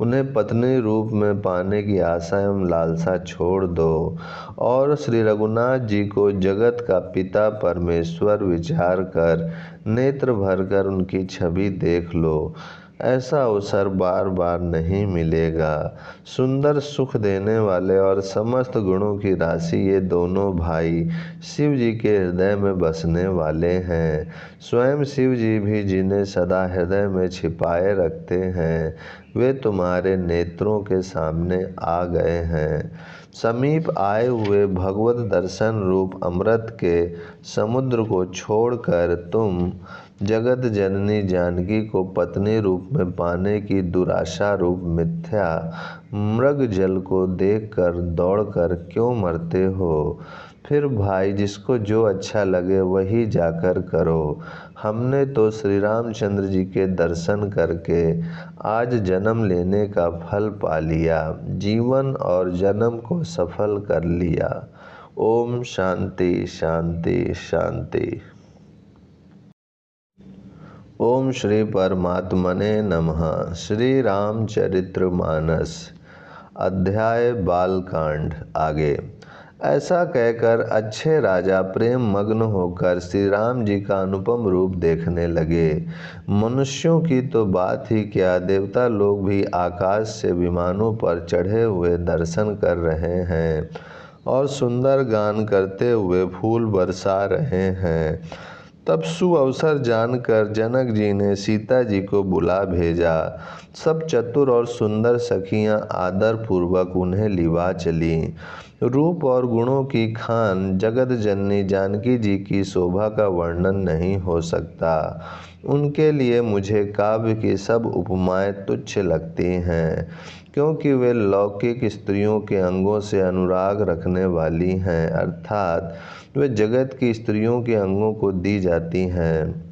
उन्हें पत्नी रूप में पाने की आशा एवं लालसा छोड़ दो और श्री रघुनाथ जी को जगत का पिता परमेश्वर विचार कर नेत्र भरकर उनकी छवि देख लो। ऐसा अवसर बार बार नहीं मिलेगा। सुंदर, सुख देने वाले और समस्त गुणों की राशि ये दोनों भाई शिव जी के हृदय में बसने वाले हैं। स्वयं शिव जी भी जिन्हें सदा हृदय में छिपाए रखते हैं, वे तुम्हारे नेत्रों के सामने आ गए हैं। समीप आए हुए भगवत दर्शन रूप अमृत के समुद्र को छोड़कर तुम जगत जननी जानकी को पत्नी रूप में पाने की दुराशा रूप मिथ्या मृग जल को देखकर दौड़कर क्यों मरते हो। फिर भाई, जिसको जो अच्छा लगे वही जाकर करो। हमने तो श्री रामचंद्र जी के दर्शन करके आज जन्म लेने का फल पा लिया, जीवन और जन्म को सफल कर लिया। ओम शांति शांति शांति। ओम श्री परमात्मने नमः। श्री रामचरितमानस अध्याय बालकांड आगे। ऐसा कहकर अच्छे राजा प्रेम मग्न होकर श्री राम जी का अनुपम रूप देखने लगे। मनुष्यों की तो बात ही क्या, देवता लोग भी आकाश से विमानों पर चढ़े हुए दर्शन कर रहे हैं और सुंदर गान करते हुए फूल बरसा रहे हैं। तब सुअवसर जानकर जनक जी ने सीता जी को बुला भेजा। सब चतुर और सुंदर सखियां आदर पूर्वक उन्हें लिवा चलीं। रूप और गुणों की खान जगत जननी जानकी जी की शोभा का वर्णन नहीं हो सकता। उनके लिए मुझे काव्य की सब उपमाएं तुच्छ लगती हैं, क्योंकि वे लौकिक स्त्रियों के अंगों से अनुराग रखने वाली हैं, अर्थात वे जगत की स्त्रियों के अंगों को दी जाती हैं।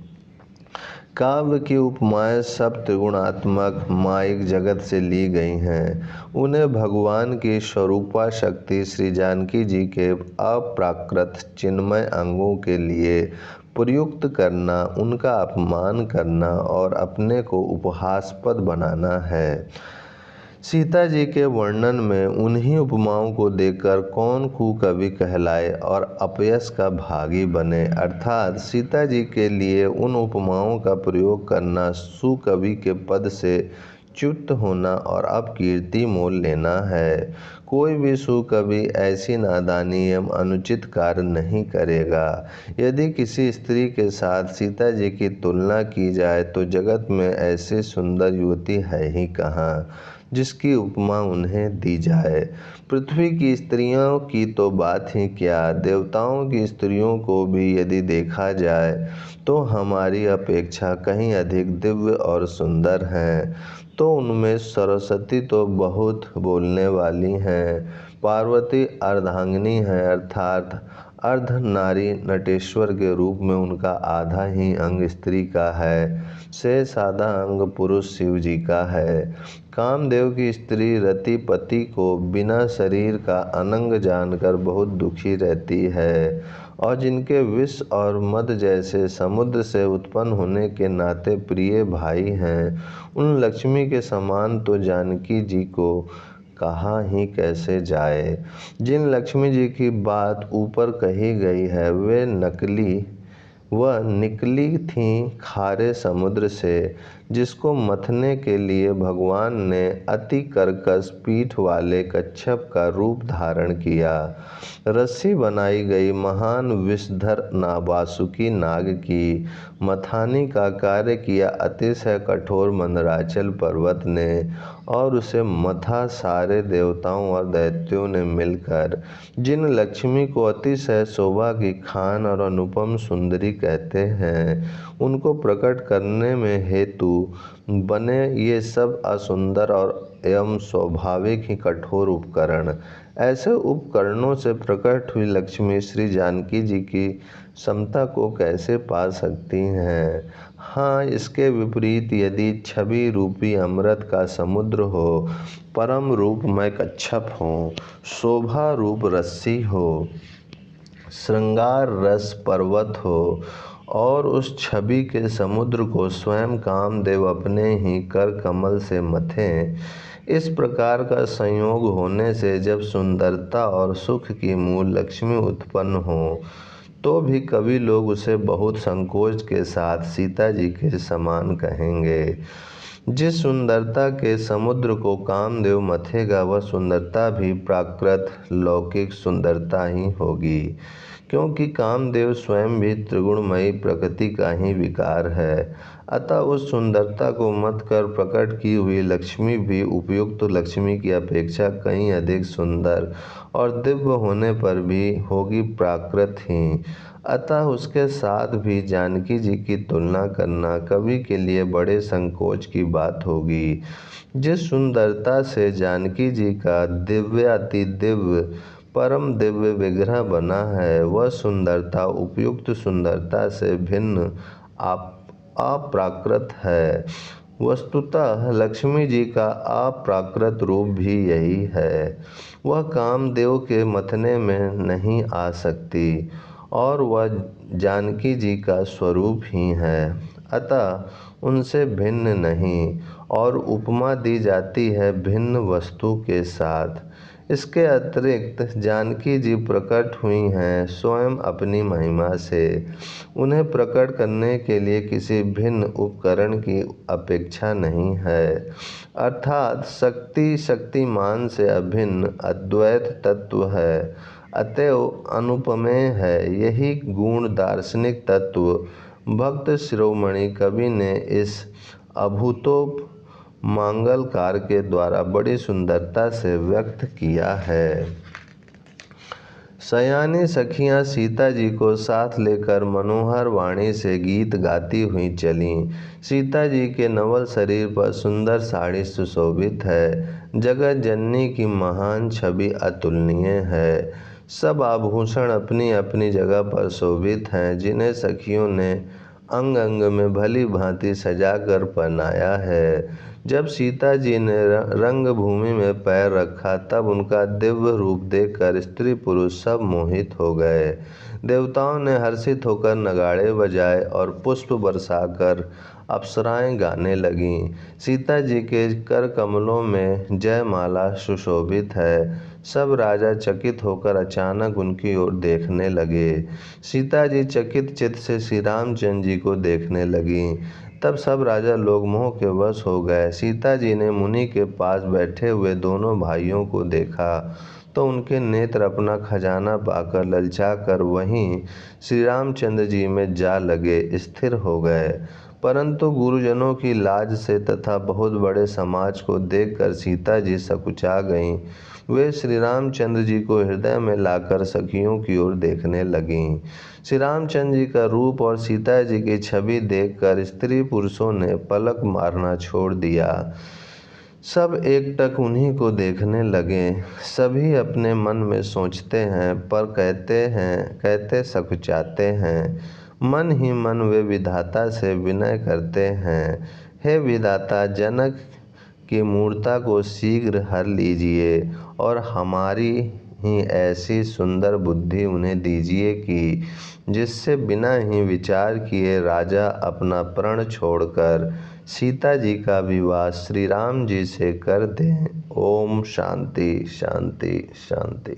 काव्य की उपमाएं सब त्रिगुणात्मक माइक जगत से ली गई हैं। उन्हें भगवान की स्वरूपा शक्ति श्री जानकी जी के अप्राकृत चिन्मय अंगों के लिए प्रयुक्त करना, उनका अपमान करना और अपने को उपहासास्पद बनाना है। सीता जी के वर्णन में उन्हीं उपमाओं को देखकर कौन कुकवि कहलाए और अपयश का भागी बने, अर्थात सीता जी के लिए उन उपमाओं का प्रयोग करना सुकवि के पद से च्युत होना और अपकीर्ति मोल लेना है। कोई भी सु कभी ऐसी नादानी एवं अनुचित कार्य नहीं करेगा। यदि किसी स्त्री के साथ सीता जी की तुलना की जाए तो जगत में ऐसी सुंदर युवती है ही कहाँ जिसकी उपमा उन्हें दी जाए। पृथ्वी की स्त्रियों की तो बात ही क्या, देवताओं की स्त्रियों को भी यदि देखा जाए तो हमारी अपेक्षा कहीं अधिक दिव्य और सुंदर हैं। तो उनमें सरस्वती तो बहुत बोलने वाली हैं। पार्वती अर्धांगिनी है, अर्थात अर्ध नारी नटेश्वर के रूप में उनका आधा ही अंग स्त्री का है, शेष आधा अंग पुरुष शिव जी का है। कामदेव की स्त्री रति पति को बिना शरीर का अनंग जानकर बहुत दुखी रहती है, और जिनके विष और मद जैसे समुद्र से उत्पन्न होने के नाते प्रिय भाई हैं, उन लक्ष्मी के समान तो जानकी जी को कहा ही कैसे जाए। जिन लक्ष्मी जी की बात ऊपर कही गई है वे निकली थीं खारे समुद्र से, जिसको मथने के लिए भगवान ने अति कर्कश पीठ वाले कच्छप का रूप धारण किया। रस्सी बनाई गई महान विषधर वासुकी नाग की मथानी का कार्य किया अतिशय कठोर मंदराचल पर्वत ने, और उसे मथा सारे देवताओं और दैत्यों ने मिलकर। जिन लक्ष्मी को अतिशय शोभा की खान और अनुपम सुंदरी कहते हैं, उनको प्रकट करने में हेतु बने ये सब असुंदर और एवं स्वाभाविक ही कठोर उपकरण। ऐसे उपकरणों से प्रकट हुई लक्ष्मी श्री जानकी जी की समता को कैसे पा सकती हैं। हाँ, इसके विपरीत यदि छवि रूपी अमृत का समुद्र हो, परम रूपमय कच्छप हो, शोभा रूप रस्सी हो, श्रृंगार रस पर्वत हो, और उस छवि के समुद्र को स्वयं कामदेव अपने ही कर कमल से मथें, इस प्रकार का संयोग होने से जब सुंदरता और सुख की मूल लक्ष्मी उत्पन्न हो, तो भी कभी लोग उसे बहुत संकोच के साथ सीता जी के समान कहेंगे। जिस सुंदरता के समुद्र को कामदेव मथेगा वह सुंदरता भी प्राकृत लौकिक सुंदरता ही होगी, क्योंकि कामदेव स्वयं भी त्रिगुणमयी प्रकृति का ही विकार है। अतः उस सुंदरता को मत कर प्रकट की हुई लक्ष्मी भी उपयुक्त लक्ष्मी की अपेक्षा कहीं अधिक सुंदर और दिव्य होने पर भी होगी प्राकृत ही। अतः उसके साथ भी जानकी जी की तुलना करना कवि के लिए बड़े संकोच की बात होगी। जिस सुंदरता से जानकी जी का दिव्याति दिव्य परम दिव्य विग्रह बना है, वह सुंदरता उपयुक्त सुंदरता से भिन्न अप्राकृत है। वस्तुतः लक्ष्मी जी का अप्राकृत रूप भी यही है। वह कामदेव के मथने में नहीं आ सकती और वह जानकी जी का स्वरूप ही है, अतः उनसे भिन्न नहीं, और उपमा दी जाती है भिन्न वस्तु के साथ। इसके अतिरिक्त जानकी जी प्रकट हुई हैं स्वयं अपनी महिमा से। उन्हें प्रकट करने के लिए किसी भिन्न उपकरण की अपेक्षा नहीं है, अर्थात शक्ति शक्तिमान से अभिन्न अद्वैत तत्व है, अतएव अनुपमेय है। यही गुण दार्शनिक तत्व भक्त शिरोमणि कवि ने इस अभूतोप मंगल कार्य के द्वारा बड़ी सुंदरता से व्यक्त किया है। सयानी सखियां सीता जी को साथ लेकर मनोहर वाणी से गीत गाती हुई चलीं। सीता जी के नवल शरीर पर सुंदर साड़ी सुशोभित है। जगत जननी की महान छवि अतुलनीय है। सब आभूषण अपनी अपनी जगह पर शोभित हैं, जिन्हें सखियों ने अंग अंग में भली भांति सजाकर पहनाया है। जब सीता जी ने रंगभूमि में पैर रखा तब उनका दिव्य रूप देखकर स्त्री पुरुष सब मोहित हो गए। देवताओं ने हर्षित होकर नगाड़े बजाए और पुष्प बरसाकर अप्सराएं गाने लगीं। सीता जी के कर कमलों में जयमाला सुशोभित है। सब राजा चकित होकर अचानक उनकी ओर देखने लगे। सीता जी चकित चित्त से श्री रामचंद्र जी को देखने लगीं। तब सब राजा लोग मोह के वश हो गए। सीता जी ने मुनि के पास बैठे हुए दोनों भाइयों को देखा तो उनके नेत्र अपना खजाना पाकर ललचाकर वहीं श्री रामचंद्र जी में जा लगे, स्थिर हो गए। परंतु गुरुजनों की लाज से तथा बहुत बड़े समाज को देखकर सीता जी सकुचा गईं। वे श्री रामचंद्र जी को हृदय में लाकर सखियों की ओर देखने लगीं। श्री रामचंद्र जी का रूप और सीता जी की छवि देखकर स्त्री पुरुषों ने पलक मारना छोड़ दिया। सब एकटक उन्हीं को देखने लगे। सभी अपने मन में सोचते हैं पर कहते सकुचाते हैं। मन ही मन वे विधाता से विनय करते हैं, हे विधाता, जनक की मूर्ता को शीघ्र हर लीजिए और हमारी ही ऐसी सुंदर बुद्धि उन्हें दीजिए कि जिससे बिना ही विचार किए राजा अपना प्रण छोड़कर सीता जी का विवाह श्री राम जी से कर दें। ओम शांति शांति शांति।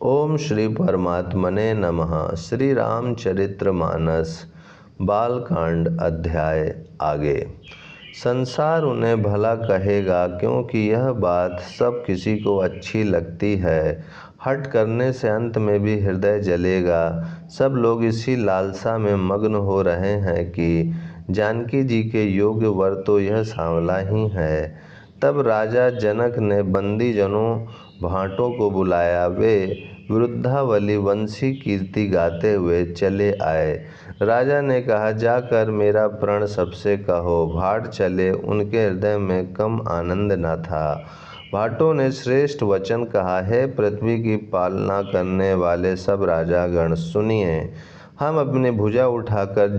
ओम श्री परमात्मने नमः। श्री रामचरितमानस बालकांड अध्याय आगे। संसार उन्हें भला कहेगा क्योंकि यह बात सब किसी को अच्छी लगती है। हट करने से अंत में भी हृदय जलेगा। सब लोग इसी लालसा में मग्न हो रहे हैं कि जानकी जी के योग्य वर तो यह सांवला ही है। तब राजा जनक ने बंदी जनों भाटों को बुलाया। वे वृद्धावली वंशी कीर्ति गाते हुए चले आए। राजा ने कहा, जाकर मेरा प्रण सबसे कहो। भाट चले, उनके हृदय में कम आनंद न था। भाटों ने श्रेष्ठ वचन कहा, है पृथ्वी की पालना करने वाले सब राजागण, सुनिए। हम अपनी भुजा उठाकर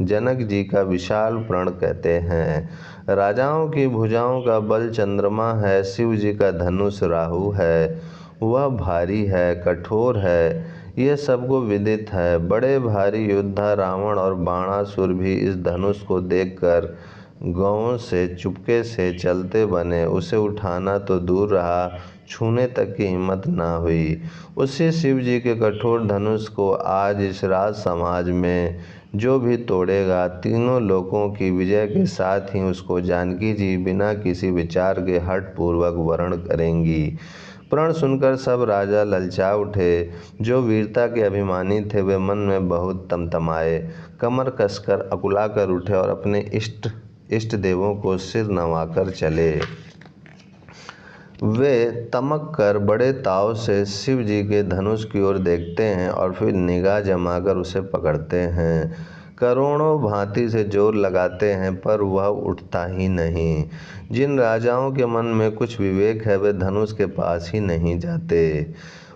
जनक जी का विशाल प्रण कहते हैं। राजाओं की भुजाओं का बल चंद्रमा है, शिव जी का धनुष राहु है। वह भारी है, कठोर है, यह सबको विदित है। बड़े भारी योद्धा रावण और बाणासुर भी इस धनुष को देखकर गांवों से चुपके से चलते बने। उसे उठाना तो दूर रहा, छूने तक की हिम्मत ना हुई। उसी शिव जी के कठोर धनुष को आज इस राज समाज में जो भी तोड़ेगा, तीनों लोकों की विजय के साथ ही उसको जानकी जी बिना किसी विचार के हठ पूर्वक वरण करेंगी। प्रण सुनकर सब राजा ललचा उठे। जो वीरता के अभिमानी थे वे मन में बहुत तमतमाए, कमर कसकर अकुलाकर उठे और अपने इष्ट देवों को सिर नवाकर चले। वे तमक कर बड़े ताव से शिव जी के धनुष की ओर देखते हैं और फिर निगाह जमाकर उसे पकड़ते हैं। करोड़ों भांति से जोर लगाते हैं पर वह उठता ही नहीं। जिन राजाओं के मन में कुछ विवेक है वे धनुष के पास ही नहीं जाते।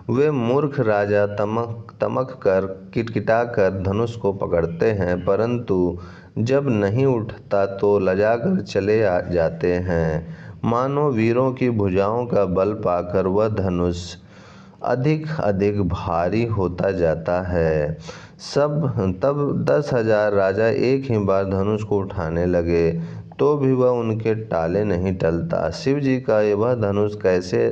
वे मूर्ख राजा तमक कर किटकिटा कर धनुष को पकड़ते हैं, परंतु जब नहीं उठता तो लजाकर चले जाते हैं। मानो वीरों की भुजाओं का बल पाकर वह धनुष अधिक अधिक भारी होता जाता है। तब 10,000 राजा एक ही बार धनुष को उठाने लगे तो भी वह उनके टाले नहीं टलता। शिव जी का वह धनुष कैसे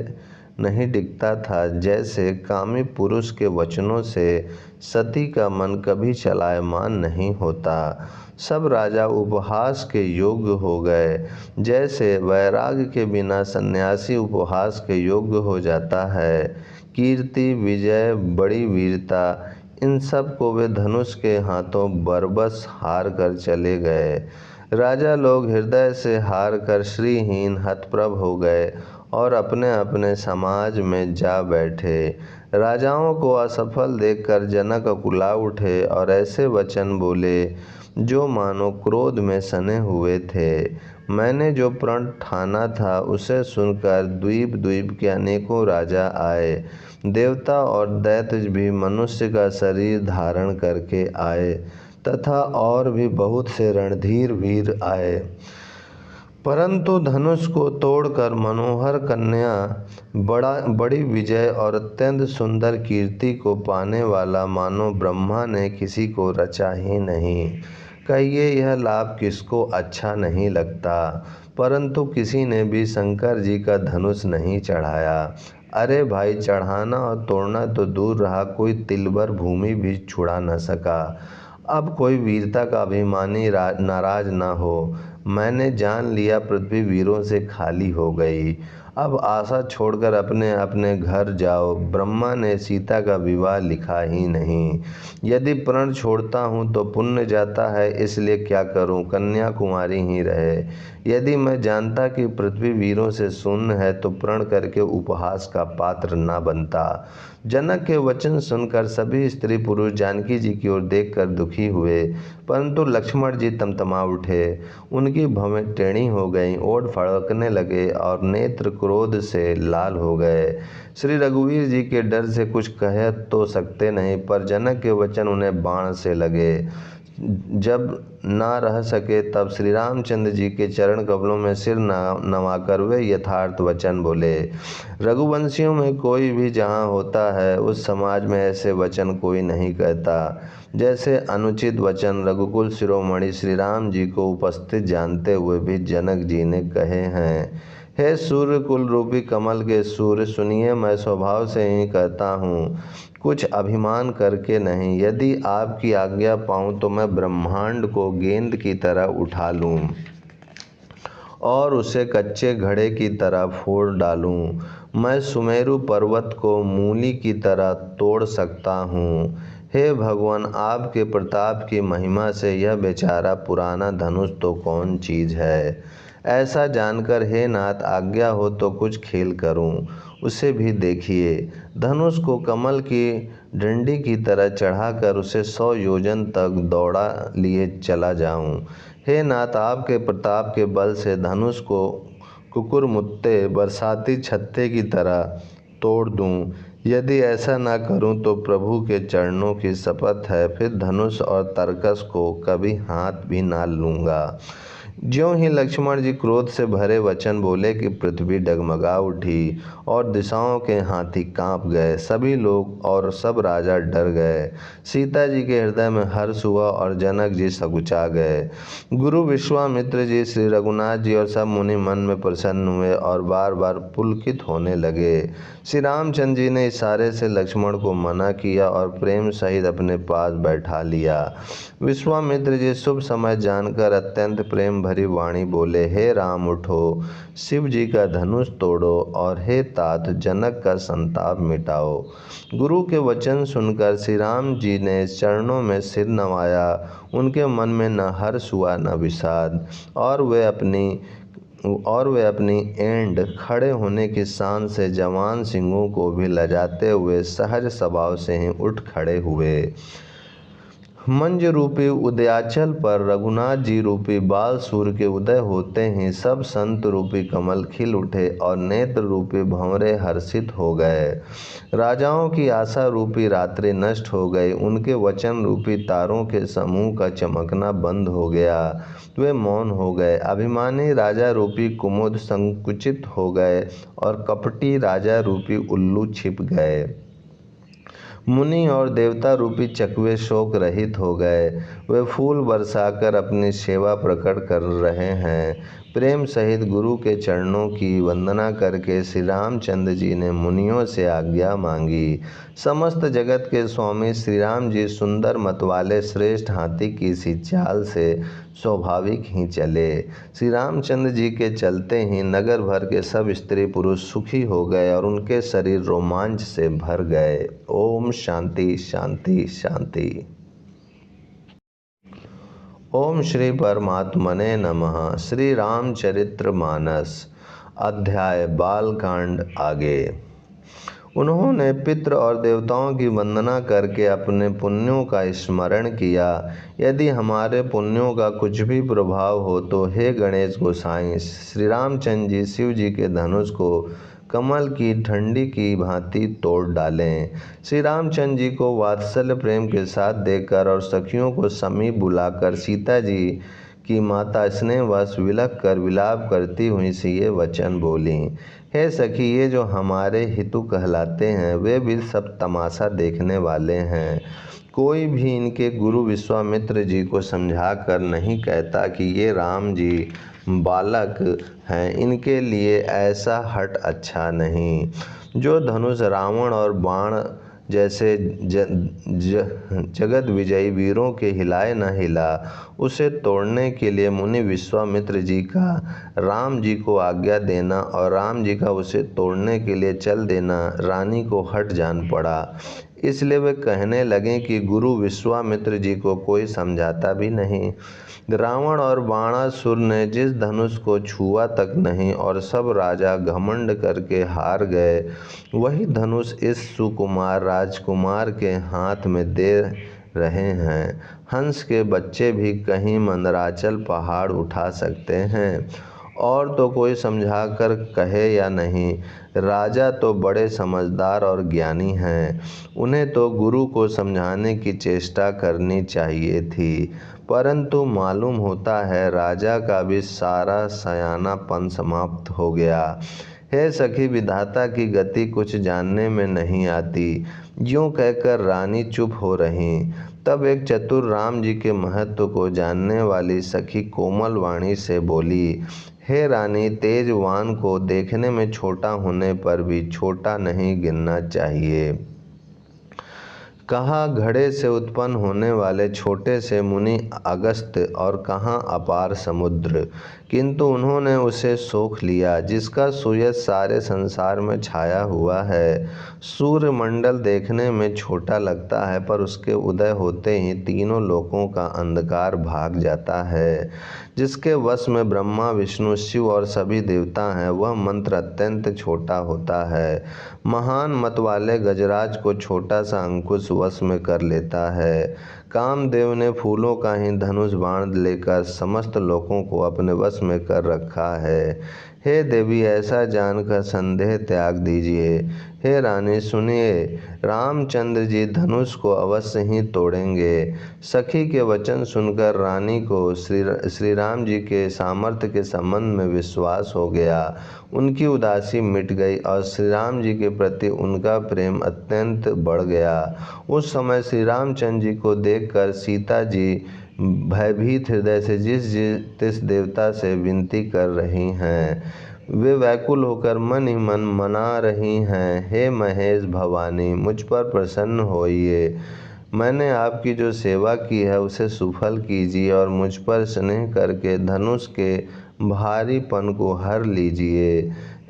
नहीं टिकता था, जैसे कामी पुरुष के वचनों से सती का मन कभी चलायमान नहीं होता। सब राजा उपहास के योग्य हो गए, जैसे वैराग्य के बिना सन्यासी उपहास के योग्य हो जाता है। कीर्ति, विजय, बड़ी वीरता, इन सब को वे धनुष के हाथों बरबस हार कर चले गए। राजा लोग हृदय से हार कर श्रीहीन हतप्रभ हो गए और अपने अपने समाज में जा बैठे। राजाओं को असफल देखकर जनक अकुला उठे और ऐसे वचन बोले जो मानो क्रोध में सने हुए थे। मैंने जो प्रण ठाना था उसे सुनकर द्वीप द्वीप के अनेकों राजा आए। देवता और दैत्य भी मनुष्य का शरीर धारण करके आए तथा और भी बहुत से रणधीर वीर आए, परंतु धनुष को तोड़कर मनोहर कन्या, बड़ी विजय और अत्यंत सुंदर कीर्ति को पाने वाला मानो ब्रह्मा ने किसी को रचा ही नहीं। कहिए यह लाभ किसको अच्छा नहीं लगता, परंतु किसी ने भी शंकर जी का धनुष नहीं चढ़ाया। अरे भाई, चढ़ाना और तोड़ना तो दूर रहा, कोई तिल भर भूमि भी छुड़ा न सका। अब कोई वीरता का अभिमानी नाराज न हो। मैंने जान लिया पृथ्वी वीरों से खाली हो गई। अब आशा छोड़कर अपने अपने घर जाओ। ब्रह्मा ने सीता का विवाह लिखा ही नहीं। यदि प्रण छोड़ता हूँ तो पुण्य जाता है, इसलिए क्या करूँ, कन्याकुमारी ही रहे। यदि मैं जानता कि पृथ्वी वीरों से शून्य है तो प्रण करके उपहास का पात्र न बनता। जनक के वचन सुनकर सभी स्त्री पुरुष जानकी जी की ओर देखकर दुखी हुए, परंतु लक्ष्मण जी तमतमा उठे। उनकी भवें टेढ़ी हो गईं, ओठ फड़कने लगे और नेत्र क्रोध से लाल हो गए। श्री रघुवीर जी के डर से कुछ कह तो सकते नहीं, पर जनक के वचन उन्हें बाण से लगे। जब ना रह सके तब श्री रामचंद्र जी के चरण कमलों में सिर नवाकर वे यथार्थ वचन बोले। रघुवंशियों में कोई भी जहाँ होता है उस समाज में ऐसे वचन कोई नहीं कहता। जैसे अनुचित वचन रघुकुल शिरोमणि श्री राम जी को उपस्थित जानते हुए भी जनक जी ने कहे हैं। हे सूर्य कुल रूपी कमल के सूर्य, सुनिए, मैं स्वभाव से ही कहता हूँ, कुछ अभिमान करके नहीं। यदि आपकी आज्ञा पाऊँ तो मैं ब्रह्मांड को गेंद की तरह उठा लूँ और उसे कच्चे घड़े की तरह फोड़ डालूं। मैं सुमेरु पर्वत को मूली की तरह तोड़ सकता हूँ। हे भगवान, आपके प्रताप की महिमा से यह बेचारा पुराना धनुष तो कौन चीज़ है। ऐसा जानकर हे नाथ, आज्ञा हो तो कुछ खेल करूं। उसे भी देखिए, धनुष को कमल की डंडी की तरह चढ़ाकर उसे 100 योजन तक दौड़ा लिए चला जाऊं। हे नाथ, आपके प्रताप के बल से धनुष को कुकुरमुत्ते बरसाती छत्ते की तरह तोड़ दूं। यदि ऐसा ना करूं तो प्रभु के चरणों की शपथ है, फिर धनुष और तरकस को कभी हाथ भी ना लूँगा। ज्यों ही लक्ष्मण जी क्रोध से भरे वचन बोले कि पृथ्वी डगमगा उठी और दिशाओं के हाथी कांप गए। सभी लोग और सब राजा डर गए। सीता जी के हृदय में हर्ष हुआ और जनक जी सकुचा गए। गुरु विश्वामित्र जी, श्री रघुनाथ जी और सब मुनि मन में प्रसन्न हुए और बार बार पुलकित होने लगे। श्री रामचंद्र जी ने इशारे से लक्ष्मण को मना किया और प्रेम सहित अपने पास बैठा लिया। विश्वामित्र जी शुभ समय जानकर अत्यंत प्रेम भरी वाणी बोले, हे राम उठो, शिव जी का धनुष तोड़ो और हे तात, जनक का संताप मिटाओ। गुरु के वचन सुनकर श्री राम जी ने चरणों में सिर नवाया। उनके मन में न हर्ष हुआ न विषाद, और वे अपनी एंड खड़े होने की शान से जवान सिंहों को भी लजाते हुए सहज स्वभाव से ही उठ खड़े हुए। मंज रूपी उदयाचल पर रघुनाथ जी रूपी बाल सूर्य के उदय होते ही सब संत रूपी कमल खिल उठे और नेत्र रूपी भंवरे हर्षित हो गए। राजाओं की आशा रूपी रात्रि नष्ट हो गई। उनके वचन रूपी तारों के समूह का चमकना बंद हो गया। वे मौन हो गए। अभिमानी राजा रूपी कुमुद संकुचित हो गए और कपटी राजा रूपी उल्लू छिप गए। मुनि और देवता रूपी चकवे शोक रहित हो गए। वे फूल बरसाकर अपनी सेवा प्रकट कर रहे हैं। प्रेम सहित गुरु के चरणों की वंदना करके श्री रामचंद्र जी ने मुनियों से आज्ञा मांगी। समस्त जगत के स्वामी श्री राम जी सुंदर मतवाले श्रेष्ठ हाथी की सी चाल से स्वाभाविक ही चले। श्री रामचंद्र जी के चलते ही नगर भर के सब स्त्री पुरुष सुखी हो गए और उनके शरीर रोमांच से भर गए। ओम शांति शांति शांति। ओम श्री परमात्मने नमः। श्री रामचरितमानस अध्याय बालकांड आगे। उन्होंने पितृ और देवताओं की वंदना करके अपने पुण्यों का स्मरण किया। यदि हमारे पुण्यों का कुछ भी प्रभाव हो तो हे गणेश गोसाई, श्री रामचंद्र जी शिव जी के धनुष को कमल की ठंडी की भांति तोड़ डालें। श्री रामचंद्र जी को वात्सल्य प्रेम के साथ देखकर और सखियों को समीप बुलाकर सीता जी की माता स्नेहवश विलख कर विलाप करती हुई सी ये वचन बोली। हे सखी, ये जो हमारे हितु कहलाते हैं वे भी सब तमाशा देखने वाले हैं। कोई भी इनके गुरु विश्वामित्र जी को समझा कर नहीं कहता कि ये राम जी बालक हैं, इनके लिए ऐसा हट अच्छा नहीं। जो धनुष रावण और बाण जैसे जगत विजयी वीरों के हिलाए न हिला, उसे तोड़ने के लिए मुनि विश्वामित्र जी का राम जी को आज्ञा देना और राम जी का उसे तोड़ने के लिए चल देना रानी को हट जान पड़ा। इसलिए वे कहने लगे कि गुरु विश्वामित्र जी को कोई समझाता भी नहीं। रावण और बाणासुर ने जिस धनुष को छुआ तक नहीं और सब राजा घमंड करके हार गए, वही धनुष इस सुकुमार राजकुमार के हाथ में दे रहे हैं। हंस के बच्चे भी कहीं मंदराचल पहाड़ उठा सकते हैं। और तो कोई समझा कर कहे या नहीं, राजा तो बड़े समझदार और ज्ञानी हैं, उन्हें तो गुरु को समझाने की चेष्टा करनी चाहिए थी। परंतु मालूम होता है राजा का भी सारा सयानापन समाप्त हो गया। हे सखी, विधाता की गति कुछ जानने में नहीं आती। यूँ कहकर रानी चुप हो रहीं। तब एक चतुर राम जी के महत्व को जानने वाली सखी कोमल वाणी से बोली, हे रानी, तेजवान को देखने में छोटा होने पर भी छोटा नहीं गिनना चाहिए। कहाँ घड़े से उत्पन्न होने वाले छोटे से मुनि अगस्त्य और कहाँ अपार समुद्र, किंतु उन्होंने उसे सोख लिया जिसका सुयश सारे संसार में छाया हुआ है। सूर्यमंडल देखने में छोटा लगता है, पर उसके उदय होते ही तीनों लोकों का अंधकार भाग जाता है। जिसके वश में ब्रह्मा विष्णु शिव और सभी देवता हैं, वह मंत्र अत्यंत छोटा होता है। महान मत वाले गजराज को छोटा सा अंकुश वश में कर लेता है। कामदेव ने फूलों का ही धनुष बाण लेकर समस्त लोगों को अपने वश में कर रखा है। हे देवी, ऐसा जानकर संदेह त्याग दीजिए। हे रानी सुनिए, रामचंद्र जी धनुष को अवश्य ही तोड़ेंगे। सखी के वचन सुनकर रानी को श्री राम जी के सामर्थ्य के संबंध में विश्वास हो गया। उनकी उदासी मिट गई और श्री राम जी के प्रति उनका प्रेम अत्यंत बढ़ गया। उस समय श्री रामचंद्र जी को देखकर सीता जी भयभीत हृदय से जिस देवता से विनती कर रही हैं, वे व्याकुल होकर मन ही मन मना रही हैं, हे महेश भवानी, मुझ पर प्रसन्न होइए। मैंने आपकी जो सेवा की है उसे सुफल कीजिए और मुझ पर स्नेह करके धनुष के भारीपन को हर लीजिए।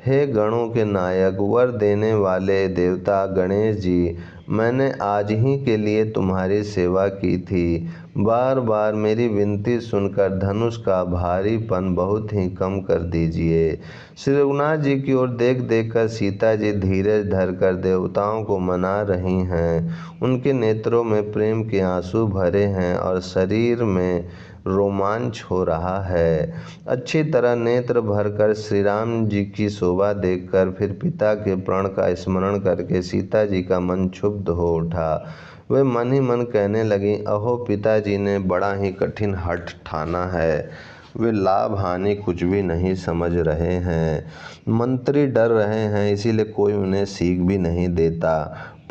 हे गणों के नायक, वर देने वाले देवता गणेश जी, मैंने आज ही के लिए तुम्हारी सेवा की थी। बार बार मेरी विनती सुनकर धनुष का भारीपन बहुत ही कम कर दीजिए। श्री रघुनाथ जी की ओर देख देख कर सीता जी धीरज धरकर देवताओं को मना रही हैं। उनके नेत्रों में प्रेम के आंसू भरे हैं और शरीर में रोमांच हो रहा है। अच्छी तरह नेत्र भरकर श्री राम जी की शोभा देखकर फिर पिता के प्रण का स्मरण करके सीता जी का मन क्षुब्ध हो उठा। वे मन ही मन कहने लगी, अहो पिताजी ने बड़ा ही कठिन हठ ठाना है। वे लाभ हानि कुछ भी नहीं समझ रहे हैं। मंत्री डर रहे हैं, इसीलिए कोई उन्हें सीख भी नहीं देता।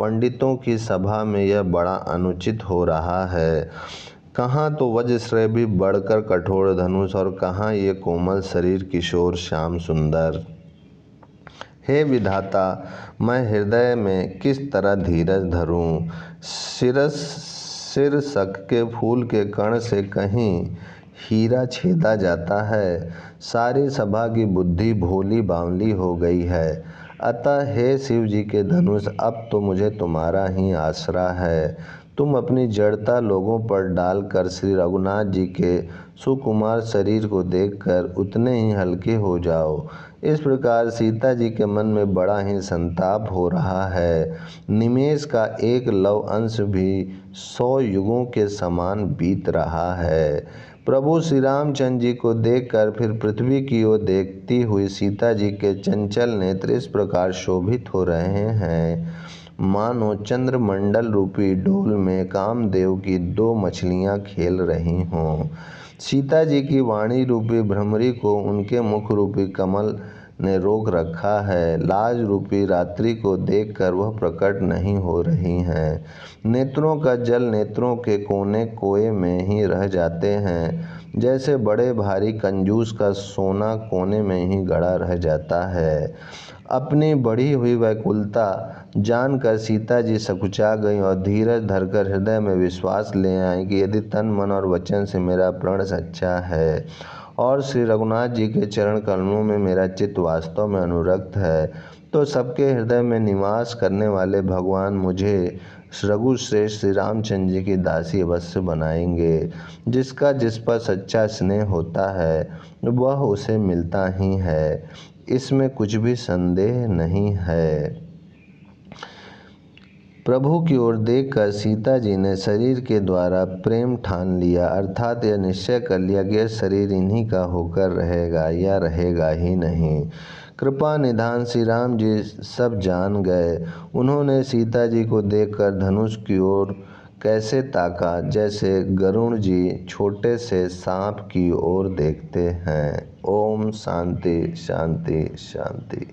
पंडितों की सभा में यह बड़ा अनुचित हो रहा है। कहाँ तो वज्रश्रेय भी बढ़कर कठोर धनुष और कहाँ ये कोमल शरीर किशोर श्याम सुंदर। हे विधाता, मैं हृदय में किस तरह धीरज धरूं? शीर्षक के फूल के कण से कहीं हीरा छेदा जाता है। सारी सभा की बुद्धि भोली बावली हो गई है। अतः हे शिव जी के धनुष, अब तो मुझे तुम्हारा ही आसरा है। तुम अपनी जड़ता लोगों पर डालकर श्री रघुनाथ जी के सुकुमार शरीर को देखकर उतने ही हल्के हो जाओ। इस प्रकार सीता जी के मन में बड़ा ही संताप हो रहा है। निमेष का एक लव अंश भी 100 युगों के समान बीत रहा है। प्रभु श्री रामचंद्र जी को देखकर फिर पृथ्वी की ओर देखती हुई सीता जी के चंचल नेत्र इस प्रकार शोभित हो रहे हैं, मानो चंद्रमंडल रूपी डोल में कामदेव की 2 मछलियां खेल रही हों। सीता जी की वाणी रूपी भ्रमरी को उनके मुख रूपी कमल ने रोक रखा है। लाज रूपी रात्रि को देखकर वह प्रकट नहीं हो रही हैं। नेत्रों का जल नेत्रों के कोने कोए में ही रह जाते हैं, जैसे बड़े भारी कंजूस का सोना कोने में ही गड़ा रह जाता है। अपनी बढ़ी हुई व्याकुलता जानकर सीता जी सकुचा गईं और धीरज धरकर हृदय में विश्वास ले आईं कि यदि तन मन और वचन से मेरा प्रण सच्चा है और श्री रघुनाथ जी के चरण कमलों में मेरा चित्त वास्तव में अनुरक्त है, तो सबके हृदय में निवास करने वाले भगवान मुझे रघुश्रेष्ठ श्री रामचंद्र जी की दासी अवश्य बनाएंगे। जिसका जिस पर सच्चा स्नेह होता है वह उसे मिलता ही है, इसमें कुछ भी संदेह नहीं है। प्रभु की ओर देखकर सीता जी ने शरीर के द्वारा प्रेम ठान लिया, अर्थात यह निश्चय कर लिया कि यह शरीर इन्हीं का होकर रहेगा या रहेगा ही नहीं। कृपा निधान श्री राम जी सब जान गए। उन्होंने सीता जी को देखकर धनुष की ओर कैसे ताका, जैसे गरुण जी छोटे से सांप की ओर देखते हैं। ओम शांति शांति शांति।